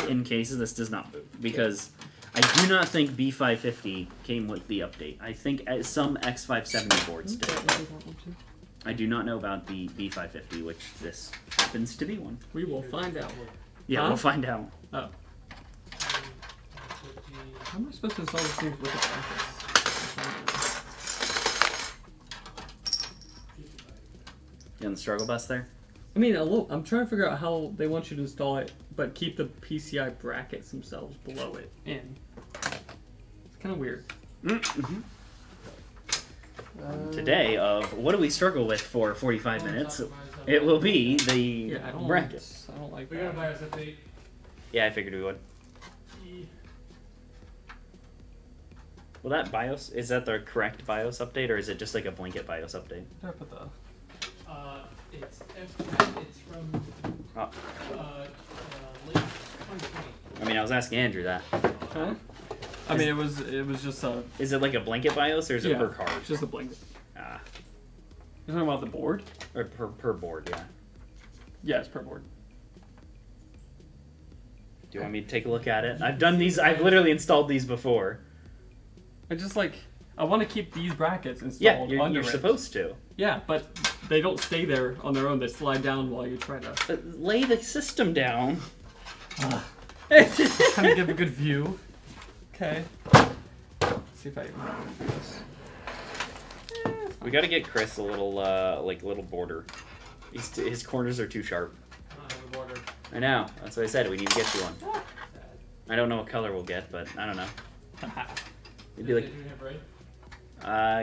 [SPEAKER 1] in case this does not boot, because I do not think B550 came with the update. I think some X570 boards did. I do not know about the B550, which this happens to be one.
[SPEAKER 2] We will find out.
[SPEAKER 1] Yeah, we'll find out.
[SPEAKER 2] Oh. How am I supposed to install this thing with the brackets?
[SPEAKER 1] You on the struggle bus there?
[SPEAKER 2] I mean, I'm trying to figure out how they want you to install it, but keep the PCI brackets themselves below it in. It's kind of weird.
[SPEAKER 1] Mm-hmm. Today, what do we struggle with for 45 minutes? It will be the bracket.
[SPEAKER 2] I don't like
[SPEAKER 3] We
[SPEAKER 2] that.
[SPEAKER 3] gotta buy us update.
[SPEAKER 1] Yeah, I figured we would. Well, that BIOS, is that the correct BIOS update, or is it just like a blanket BIOS update?
[SPEAKER 2] There, put the...
[SPEAKER 3] It's from late 2020.
[SPEAKER 1] I mean, I was asking Andrew that.
[SPEAKER 2] Huh? I mean, it was just a...
[SPEAKER 1] Is it like a blanket BIOS, or is it per card?
[SPEAKER 2] It's just a blanket.
[SPEAKER 1] Ah.
[SPEAKER 2] You're talking about the board?
[SPEAKER 1] Or per board, yeah.
[SPEAKER 2] Yeah, it's per board.
[SPEAKER 1] Do you want me to take a look at it? I've done these, I've literally installed these before.
[SPEAKER 2] I just like... I want to keep these brackets installed
[SPEAKER 1] Yeah,
[SPEAKER 2] under
[SPEAKER 1] you're
[SPEAKER 2] it.
[SPEAKER 1] supposed to.
[SPEAKER 2] Yeah, but they don't stay there on their own. They slide down while you try to...
[SPEAKER 1] But lay the system down.
[SPEAKER 2] Trying to give a good view. Okay. Let's see if I can do this.
[SPEAKER 1] We gotta get Chris a little, little border. His corners are too sharp.
[SPEAKER 3] I don't have a border.
[SPEAKER 1] I know. That's what I said. We need to get you one.
[SPEAKER 3] Sad.
[SPEAKER 1] I don't know what color we'll get, but I don't know. It'd be
[SPEAKER 3] Does
[SPEAKER 1] like...
[SPEAKER 3] Andrew have red?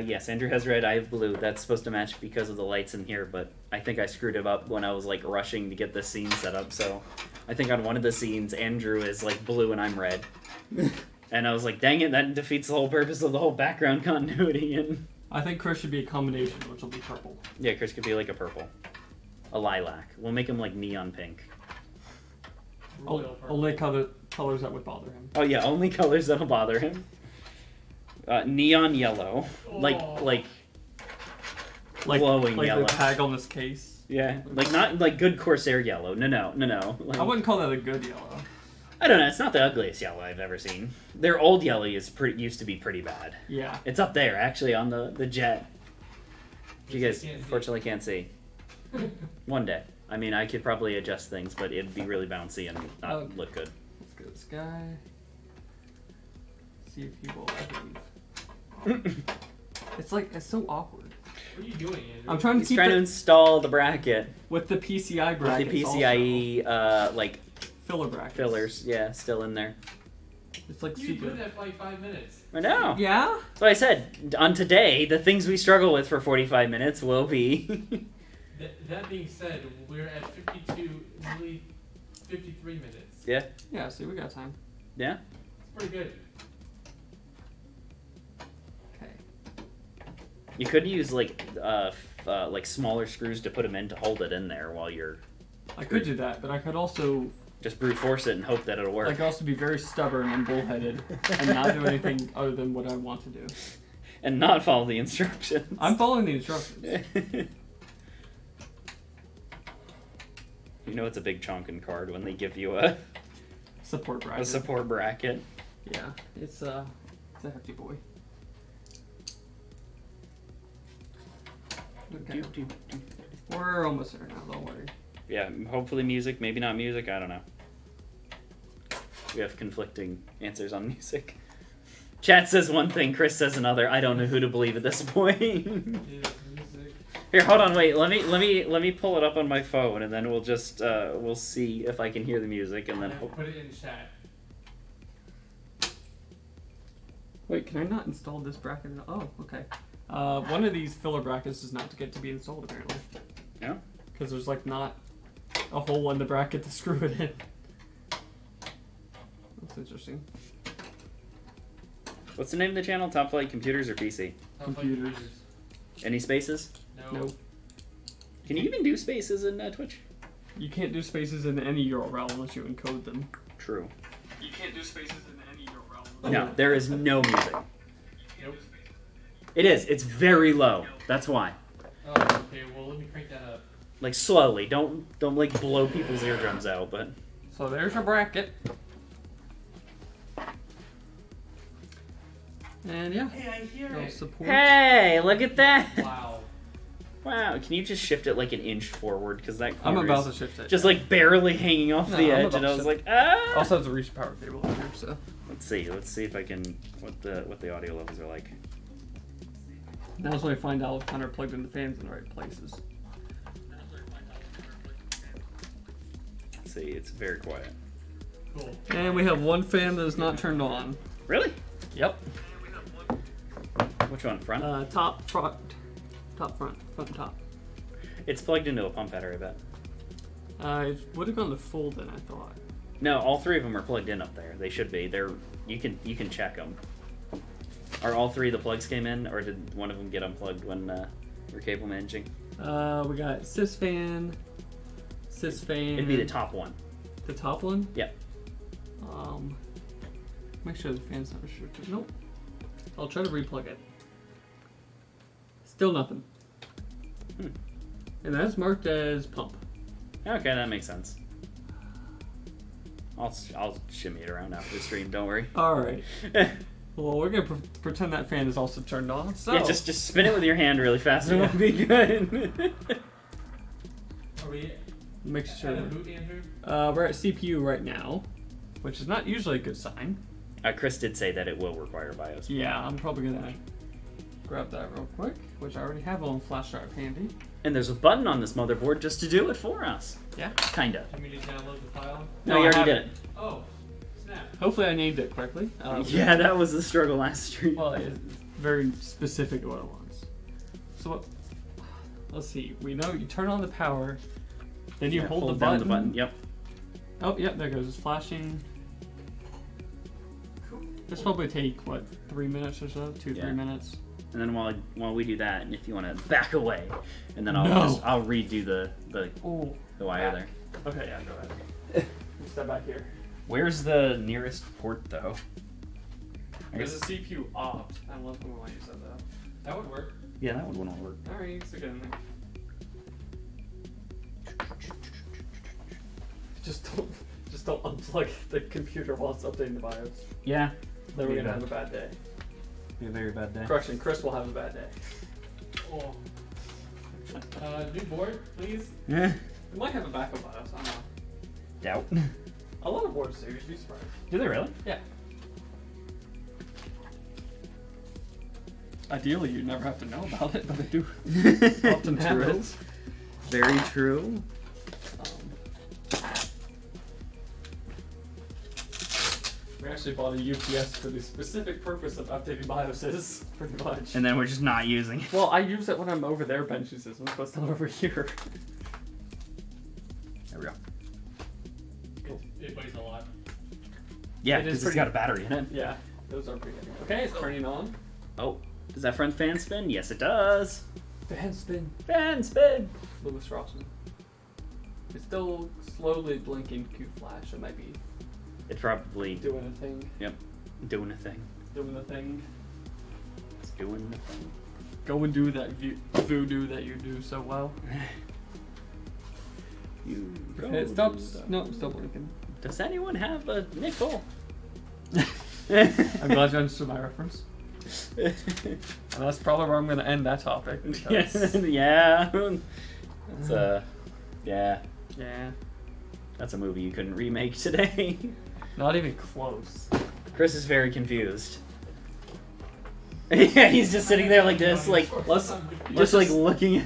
[SPEAKER 1] Yes, Andrew has red, I have blue. That's supposed to match because of the lights in here, but I think I screwed it up when I was, like, rushing to get the scene set up, so... I think on one of the scenes, Andrew is, like, blue and I'm red. And I was like, dang it, that defeats the whole purpose of the whole background continuity, and...
[SPEAKER 2] I think Chris should be a combination, which will be purple.
[SPEAKER 1] Yeah, Chris could be, like, a purple. A lilac. We'll make him, like, neon pink.
[SPEAKER 2] Only colors that would bother him.
[SPEAKER 1] Oh, yeah, only colors that'll bother him. Neon yellow. Like glowing
[SPEAKER 2] like
[SPEAKER 1] yellow.
[SPEAKER 2] the tag on this case.
[SPEAKER 1] Yeah, like not like good Corsair yellow. No. Like,
[SPEAKER 2] I wouldn't call that a good yellow.
[SPEAKER 1] I don't know. It's not the ugliest yellow I've ever seen. Their old yellow used to be pretty bad.
[SPEAKER 2] Yeah.
[SPEAKER 1] It's up there actually on the jet. You guys
[SPEAKER 3] Can't see.
[SPEAKER 1] fortunately can't see. One day. I mean, I could probably adjust things, but it'd be really bouncy and not look good.
[SPEAKER 2] Let's go this guy. See if he will ever leave. It's so awkward.
[SPEAKER 3] What are you doing, Andrew?
[SPEAKER 2] I'm trying to
[SPEAKER 1] He's trying to install the bracket
[SPEAKER 2] with the PCI brackets.
[SPEAKER 1] with the PCIe like
[SPEAKER 2] filler brackets.
[SPEAKER 1] fillers. Yeah, still in there.
[SPEAKER 2] It's like
[SPEAKER 3] You've been
[SPEAKER 2] super.
[SPEAKER 3] doing that for like 5 minutes.
[SPEAKER 1] I know.
[SPEAKER 2] Yeah.
[SPEAKER 1] So I said on today, the things we struggle with for 45 minutes will be.
[SPEAKER 3] That being said, we're at 52, nearly 53 minutes.
[SPEAKER 1] Yeah.
[SPEAKER 2] Yeah. See, we got time.
[SPEAKER 1] Yeah.
[SPEAKER 3] It's pretty good.
[SPEAKER 2] Okay.
[SPEAKER 1] You could use like smaller screws to put them in to hold it in there while you're.
[SPEAKER 2] I could do that, but I could also
[SPEAKER 1] Just brute force it and hope that it'll work.
[SPEAKER 2] I could also be very stubborn and bullheaded and not do anything other than what I want to do.
[SPEAKER 1] And not follow the instructions.
[SPEAKER 2] I'm following the instructions.
[SPEAKER 1] You know it's a big chonkin card when they give you a
[SPEAKER 2] Support bracket.
[SPEAKER 1] support bracket.
[SPEAKER 2] Yeah, it's a hefty boy. Okay. We're almost there now, don't worry.
[SPEAKER 1] Yeah, hopefully music, maybe not music, I don't know. We have conflicting answers on music. Chat says one thing, Chris says another. I don't know who to believe at this point. Here, hold on, wait. Let me pull it up on my phone, and then we'll just we'll see if I can hear the music, and then
[SPEAKER 3] Put it in chat.
[SPEAKER 2] Wait, can I not install this bracket? Oh, okay. One of these filler brackets does not get to be installed apparently.
[SPEAKER 1] No?
[SPEAKER 2] Because there's like not a hole in the bracket to screw it in. That's interesting.
[SPEAKER 1] What's the name of the channel? Top Flight Computers or PC?
[SPEAKER 2] Computers.
[SPEAKER 1] Any spaces?
[SPEAKER 3] No.
[SPEAKER 2] Nope.
[SPEAKER 1] Can you even do spaces in Twitch?
[SPEAKER 2] You can't do spaces in any URL unless you encode them.
[SPEAKER 1] True.
[SPEAKER 2] You can't do spaces in any URL.
[SPEAKER 1] No, there is no music.
[SPEAKER 3] Nope.
[SPEAKER 1] It is. It's very low. That's why.
[SPEAKER 3] Oh, okay. Well, let me crank that up.
[SPEAKER 1] Like slowly. Don't like blow people's eardrums out, but
[SPEAKER 2] So there's your bracket. And yeah.
[SPEAKER 3] Hey, I hear
[SPEAKER 2] No
[SPEAKER 3] it.
[SPEAKER 2] support.
[SPEAKER 1] hey, look at that!
[SPEAKER 3] Wow.
[SPEAKER 1] Wow, can you just shift it like an inch forward? Because that
[SPEAKER 2] I'm
[SPEAKER 1] corner
[SPEAKER 2] about
[SPEAKER 1] is
[SPEAKER 2] to shift it.
[SPEAKER 1] just like barely hanging off
[SPEAKER 2] No,
[SPEAKER 1] the
[SPEAKER 2] I'm
[SPEAKER 1] edge,
[SPEAKER 2] about
[SPEAKER 1] and I
[SPEAKER 2] to
[SPEAKER 1] was
[SPEAKER 2] shift
[SPEAKER 1] like, ah!
[SPEAKER 2] Also have to reach the power cable in here, so.
[SPEAKER 1] Let's see if I can what the audio levels are like.
[SPEAKER 2] Now is when I find out if Hunter plugged in the fans in the right places.
[SPEAKER 1] Let's see, it's very quiet.
[SPEAKER 3] Cool.
[SPEAKER 2] And we have one fan that is not turned on.
[SPEAKER 1] Really?
[SPEAKER 2] Yep.
[SPEAKER 1] Which one? Front?
[SPEAKER 2] Top, front, front and top.
[SPEAKER 1] It's plugged into a pump header, I bet.
[SPEAKER 2] It would have gone to full then, I thought.
[SPEAKER 1] No, all three of them are plugged in up there. They should be. You can check them. Are all three of the plugs came in, or did one of them get unplugged when we're cable managing?
[SPEAKER 2] We got sys fan.
[SPEAKER 1] It'd be the top one.
[SPEAKER 2] The top one?
[SPEAKER 1] Yep.
[SPEAKER 2] Make sure the fan's not restricted. Nope. I'll try to replug it. Still nothing. And that's marked as pump.
[SPEAKER 1] Okay, that makes sense. I'll shimmy it around after the stream. Don't worry.
[SPEAKER 2] Alright. Well, we're gonna pretend that fan is also turned on. So
[SPEAKER 1] Yeah, just spin it with your hand really fast, and it'll be good.
[SPEAKER 3] Are we
[SPEAKER 2] make sure.
[SPEAKER 3] at a boot, Andrew?
[SPEAKER 2] We're at CPU right now, which is not usually a good sign.
[SPEAKER 1] Chris did say that it will require BIOS.
[SPEAKER 2] Yeah, I'm probably gonna grab that real quick, which I already have on flash drive handy.
[SPEAKER 1] And there's a button on this motherboard just to do it for us.
[SPEAKER 2] Yeah.
[SPEAKER 1] Kinda.
[SPEAKER 3] Do you mean to download the file?
[SPEAKER 1] No,
[SPEAKER 2] No,
[SPEAKER 1] you
[SPEAKER 2] I
[SPEAKER 1] already did
[SPEAKER 2] haven't.
[SPEAKER 1] it.
[SPEAKER 3] Oh, snap.
[SPEAKER 2] Hopefully I named it correctly.
[SPEAKER 1] Yeah, that was the struggle last stream.
[SPEAKER 2] Well, it's very specific to what it wants. So what? Let's see. We know you turn on the power, then you
[SPEAKER 1] Yeah,
[SPEAKER 2] hold the
[SPEAKER 1] down
[SPEAKER 2] button.
[SPEAKER 1] the button. Yep.
[SPEAKER 2] Oh, yep, there it goes. It's flashing. This probably take what, 3 minutes or so? 2-3
[SPEAKER 1] Yeah.
[SPEAKER 2] minutes.
[SPEAKER 1] And then while we do that, and if you want to back away, and then I'll
[SPEAKER 2] No.
[SPEAKER 1] I'll redo the
[SPEAKER 2] Oh.
[SPEAKER 1] wire there.
[SPEAKER 2] Okay, yeah, go ahead. Step back here.
[SPEAKER 1] Where's the nearest port though? I
[SPEAKER 2] There's
[SPEAKER 1] guess.
[SPEAKER 2] a CPU opt. I don't know if we want to use that though.
[SPEAKER 3] That would work.
[SPEAKER 1] Yeah, that would want to work.
[SPEAKER 2] Alright, you can stick it in there. Just don't unplug the computer while it's updating the BIOS.
[SPEAKER 1] Yeah.
[SPEAKER 2] Then we're
[SPEAKER 1] Be
[SPEAKER 2] gonna
[SPEAKER 1] bad.
[SPEAKER 2] have a bad day.
[SPEAKER 1] Be a very bad day.
[SPEAKER 2] Correction, Chris will have a bad day.
[SPEAKER 3] Oh. New board, please.
[SPEAKER 2] It might have a backup BIOS, I don't know.
[SPEAKER 1] Doubt.
[SPEAKER 2] A lot of boards do, you'd be surprised.
[SPEAKER 1] Do they really?
[SPEAKER 2] Yeah. Ideally, you'd never have to know about it, but they do often have
[SPEAKER 1] True.
[SPEAKER 2] it.
[SPEAKER 1] Very true.
[SPEAKER 2] We actually bought a UPS for the specific purpose of updating BIOSes, pretty much.
[SPEAKER 1] And then we're just not using it.
[SPEAKER 2] Well, I use it when I'm over there benching systems, but it's not over here.
[SPEAKER 1] There we go.
[SPEAKER 3] It weighs a lot.
[SPEAKER 1] Yeah,
[SPEAKER 2] It is
[SPEAKER 1] because it's
[SPEAKER 2] pretty-
[SPEAKER 1] got a battery in it.
[SPEAKER 2] Yeah, those are pretty heavy. Okay, it's turning on.
[SPEAKER 1] Oh, does that front fan spin? Yes, it does.
[SPEAKER 2] Fan spin.
[SPEAKER 1] Fan spin.
[SPEAKER 2] Lewis Rawson. It's still slowly blinking Q flash. It might be
[SPEAKER 1] It's probably
[SPEAKER 2] doing a thing.
[SPEAKER 1] Yep, doing a thing.
[SPEAKER 2] Doing the thing.
[SPEAKER 1] It's doing the thing.
[SPEAKER 2] Go and do that voodoo that you do so well.
[SPEAKER 1] You
[SPEAKER 2] Okay, it stops. No, it's still blinking.
[SPEAKER 1] Does anyone have a nickel?
[SPEAKER 2] I'm glad you understood my reference. And that's probably where I'm going to end that topic. Because,
[SPEAKER 1] Yeah. It's yeah.
[SPEAKER 2] yeah.
[SPEAKER 1] That's a movie you couldn't remake today.
[SPEAKER 2] Not even close.
[SPEAKER 1] Chris is very confused. Yeah, he's just sitting there like this, like
[SPEAKER 2] Let's
[SPEAKER 1] just like looking.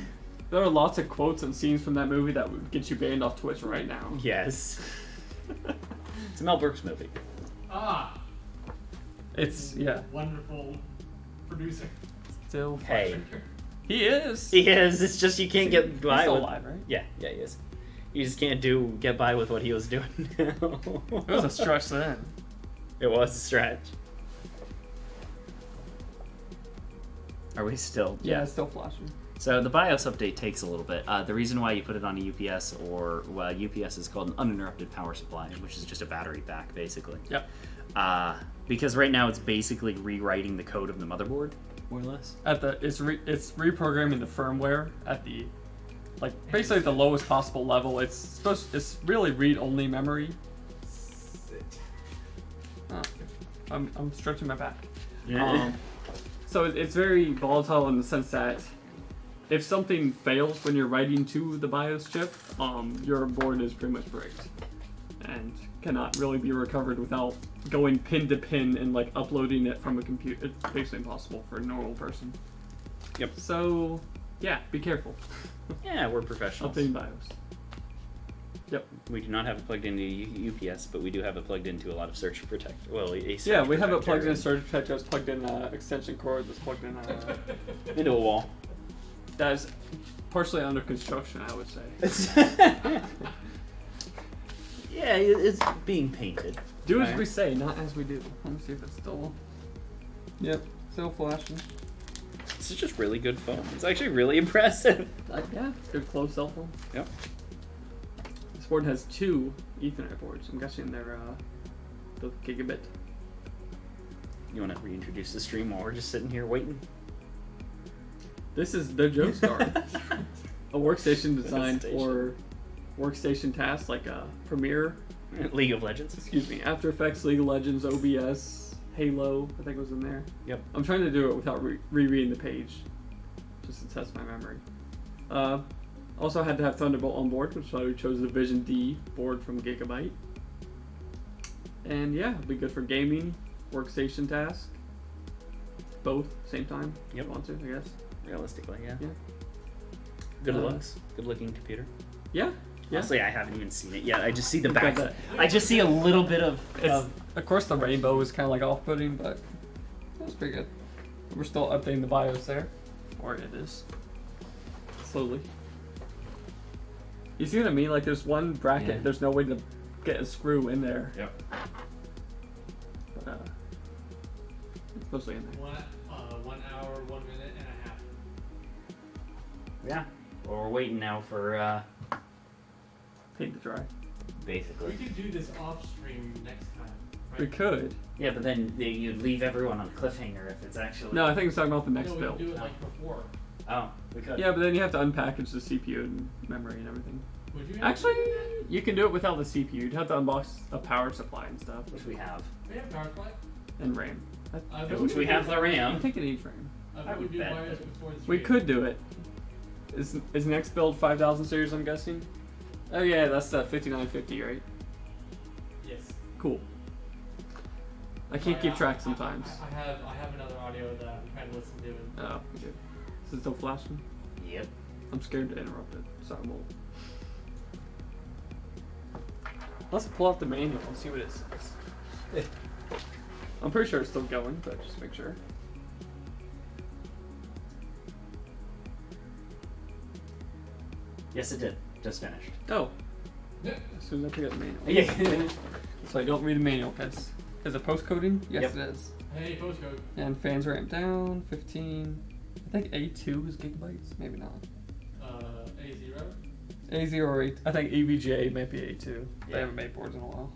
[SPEAKER 2] There are lots of quotes and scenes from that movie that would get you banned off Twitch right now.
[SPEAKER 1] Yes. It's a Mel Brooks movie.
[SPEAKER 3] Ah,
[SPEAKER 2] It's, yeah.
[SPEAKER 3] wonderful producer.
[SPEAKER 2] Still.
[SPEAKER 1] Hey,
[SPEAKER 2] He is.
[SPEAKER 1] he is. It's just you can't get
[SPEAKER 2] He's
[SPEAKER 1] by
[SPEAKER 2] still
[SPEAKER 1] with.
[SPEAKER 2] alive, right?
[SPEAKER 1] Yeah, he is. You just can't get by with what he was doing.
[SPEAKER 2] It was a stretch then.
[SPEAKER 1] It was a stretch. Are we still?
[SPEAKER 2] Yeah, it's still flashing.
[SPEAKER 1] So the BIOS update takes a little bit. The reason why you put it on a UPS, or well, UPS is called an uninterrupted power supply, which is just a battery pack, basically.
[SPEAKER 2] Yep.
[SPEAKER 1] Because right now it's basically rewriting the code of the motherboard, more or less.
[SPEAKER 2] It's reprogramming the firmware at the basically the lowest possible level. It's really read only memory. Oh, I'm stretching my back. So it's very volatile in the sense that if something fails when you're writing to the BIOS chip, your board is pretty much bricked and cannot really be recovered without going pin to pin and uploading it from a computer. It's basically impossible for a normal person.
[SPEAKER 1] Yep.
[SPEAKER 2] So yeah, be careful.
[SPEAKER 1] Yeah, we're professionals.
[SPEAKER 2] Updating BIOS. Yep.
[SPEAKER 1] We do not have it plugged into UPS, but we do have it plugged into a lot of Surge Protect. Well, a Surge
[SPEAKER 2] Yeah, we have it
[SPEAKER 1] Protector
[SPEAKER 2] plugged in
[SPEAKER 1] and-
[SPEAKER 2] Surge Protector. It's plugged in extension cord. That's plugged in.
[SPEAKER 1] into a wall.
[SPEAKER 2] That is partially under construction, I would say.
[SPEAKER 1] Yeah, it's being painted.
[SPEAKER 2] Do as
[SPEAKER 1] Alright.
[SPEAKER 2] we say, not as we do. Let me see if it's still. Yep, still flashing.
[SPEAKER 1] This is just really good foam. It's actually really impressive.
[SPEAKER 2] Yeah, good close cell phone.
[SPEAKER 1] Yep.
[SPEAKER 2] This board has 2 Ethernet boards. I'm guessing they're the Gigabit.
[SPEAKER 1] You want to reintroduce the stream while we're just sitting here waiting?
[SPEAKER 2] This is the Joestar, a workstation designed
[SPEAKER 1] Workstation.
[SPEAKER 2] for workstation tasks like Premiere,
[SPEAKER 1] League of Legends.
[SPEAKER 2] excuse me, After Effects, League of Legends, OBS, Halo, I think was in there.
[SPEAKER 1] Yep.
[SPEAKER 2] I'm trying to do it without rereading the page, just to test my memory. Also had to have Thunderbolt on board, which is why we chose the Vision D board from Gigabyte. And yeah, it'll be good for gaming, workstation tasks, both same time. If
[SPEAKER 1] Yep.
[SPEAKER 2] you want to, I guess.
[SPEAKER 1] Realistically, yeah.
[SPEAKER 2] Yeah.
[SPEAKER 1] Good looks. Good looking computer.
[SPEAKER 2] Yeah. Yeah.
[SPEAKER 1] Honestly, I haven't even seen it yet. I just see the
[SPEAKER 2] We've got
[SPEAKER 1] back.
[SPEAKER 2] that.
[SPEAKER 1] I just see a little bit of.
[SPEAKER 2] It's, of course, the rainbow is kind of off-putting, but it was pretty good. We're still updating the BIOS there, or it is slowly. You see what I mean? There's one bracket.
[SPEAKER 1] Yeah.
[SPEAKER 2] There's no way to get a screw in there.
[SPEAKER 1] Yep.
[SPEAKER 2] But, it's mostly in there.
[SPEAKER 3] 1 hour, 1 minute and a half.
[SPEAKER 1] Yeah. Well, we're waiting now for
[SPEAKER 2] Paint to dry.
[SPEAKER 1] basically.
[SPEAKER 3] We could do this off stream next time. Right?
[SPEAKER 2] We could.
[SPEAKER 1] Yeah, but then you'd leave everyone on a cliffhanger if it's actually.
[SPEAKER 2] No, I think it's talking about the next
[SPEAKER 3] No, we
[SPEAKER 2] build.
[SPEAKER 3] could do it before.
[SPEAKER 1] Oh, we could.
[SPEAKER 2] Yeah, but then you have to unpackage the CPU and memory and everything.
[SPEAKER 3] Would you
[SPEAKER 2] Actually, you can do it without the CPU. You'd have to unbox a power supply and stuff,
[SPEAKER 1] Which we have.
[SPEAKER 3] We have power supply.
[SPEAKER 2] and RAM.
[SPEAKER 1] Which we have the
[SPEAKER 2] I'm
[SPEAKER 1] RAM.
[SPEAKER 2] thinking each RAM.
[SPEAKER 3] I would do
[SPEAKER 1] bet
[SPEAKER 3] BIOS
[SPEAKER 1] that-
[SPEAKER 3] before the
[SPEAKER 2] We
[SPEAKER 3] stream.
[SPEAKER 2] could do it. Is next build 5000 series? I'm guessing. Oh yeah, that's the 5950, right?
[SPEAKER 3] Yes.
[SPEAKER 2] Cool. I can't keep track sometimes.
[SPEAKER 3] I have another audio that I'm trying to listen to.
[SPEAKER 2] Oh, okay. Is it still flashing?
[SPEAKER 1] Yep.
[SPEAKER 2] I'm scared to interrupt it, so I won't. Let's pull out the manual and see what it says. I'm pretty sure it's still going, but just make sure.
[SPEAKER 1] Yes, it did. Just finished.
[SPEAKER 2] Oh.
[SPEAKER 3] Yep.
[SPEAKER 2] As soon as I pick up the manual.
[SPEAKER 1] Yeah.
[SPEAKER 2] So I don't read the manual, because is it post-coding? Yes,
[SPEAKER 1] Yep.
[SPEAKER 2] it is.
[SPEAKER 3] Hey, postcode.
[SPEAKER 2] And fans ramp down, 15. I think A2 is gigabytes, maybe not.
[SPEAKER 3] A0.
[SPEAKER 2] A0 or A, I think EVGA might be A2. They
[SPEAKER 1] Yeah.
[SPEAKER 2] haven't made boards in a while.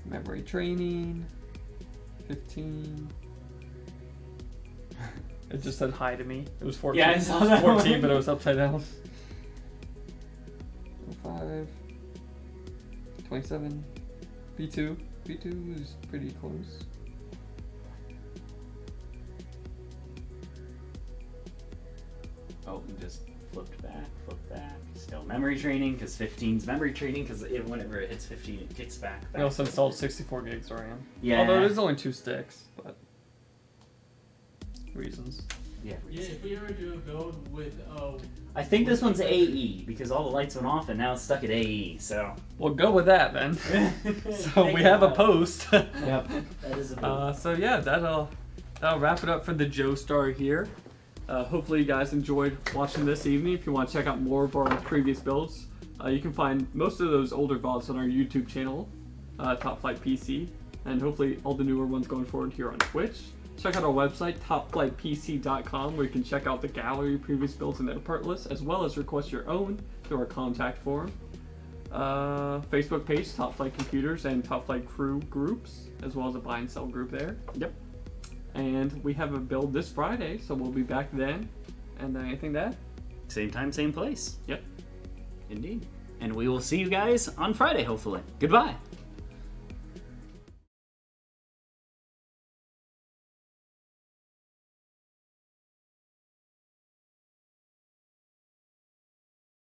[SPEAKER 2] Memory training, 15. It just said hi to me. It was 14.
[SPEAKER 1] Yeah, I saw
[SPEAKER 2] It was
[SPEAKER 1] that
[SPEAKER 2] 14,
[SPEAKER 1] one.
[SPEAKER 2] but it was upside down. 05. 27. B2. B2 is pretty close.
[SPEAKER 1] Oh, just flipped back. Still memory training, because 15's memory training, because whenever it hits 15, it kicks back.
[SPEAKER 2] We also installed 64 gigs of RAM.
[SPEAKER 1] Yeah.
[SPEAKER 2] Although there's only 2 sticks, but reasons.
[SPEAKER 1] Yeah.
[SPEAKER 3] Yeah, if we ever do a build with
[SPEAKER 1] I think this one's AE, because all the lights went off and now it's stuck at AE, so.
[SPEAKER 2] We'll go with that then. So we have a post.
[SPEAKER 1] Yep, that is a post.
[SPEAKER 2] So yeah, that'll wrap it up for the Joestar here. Hopefully you guys enjoyed watching this evening. If you want to check out more of our previous builds, you can find most of those older VODs on our YouTube channel, Top Flight PC, and hopefully all the newer ones going forward here on Twitch. Check out our website, topflightpc.com, where you can check out the gallery of previous builds and their part lists, as well as request your own through our contact form. Facebook page, Top Flight Computers, and Top Flight Crew groups, as well as a buy and sell group there.
[SPEAKER 1] Yep.
[SPEAKER 2] And we have a build this Friday, so we'll be back then. And anything to add?
[SPEAKER 1] Same time, same place.
[SPEAKER 2] Yep.
[SPEAKER 1] Indeed. And we will see you guys on Friday, hopefully. Goodbye.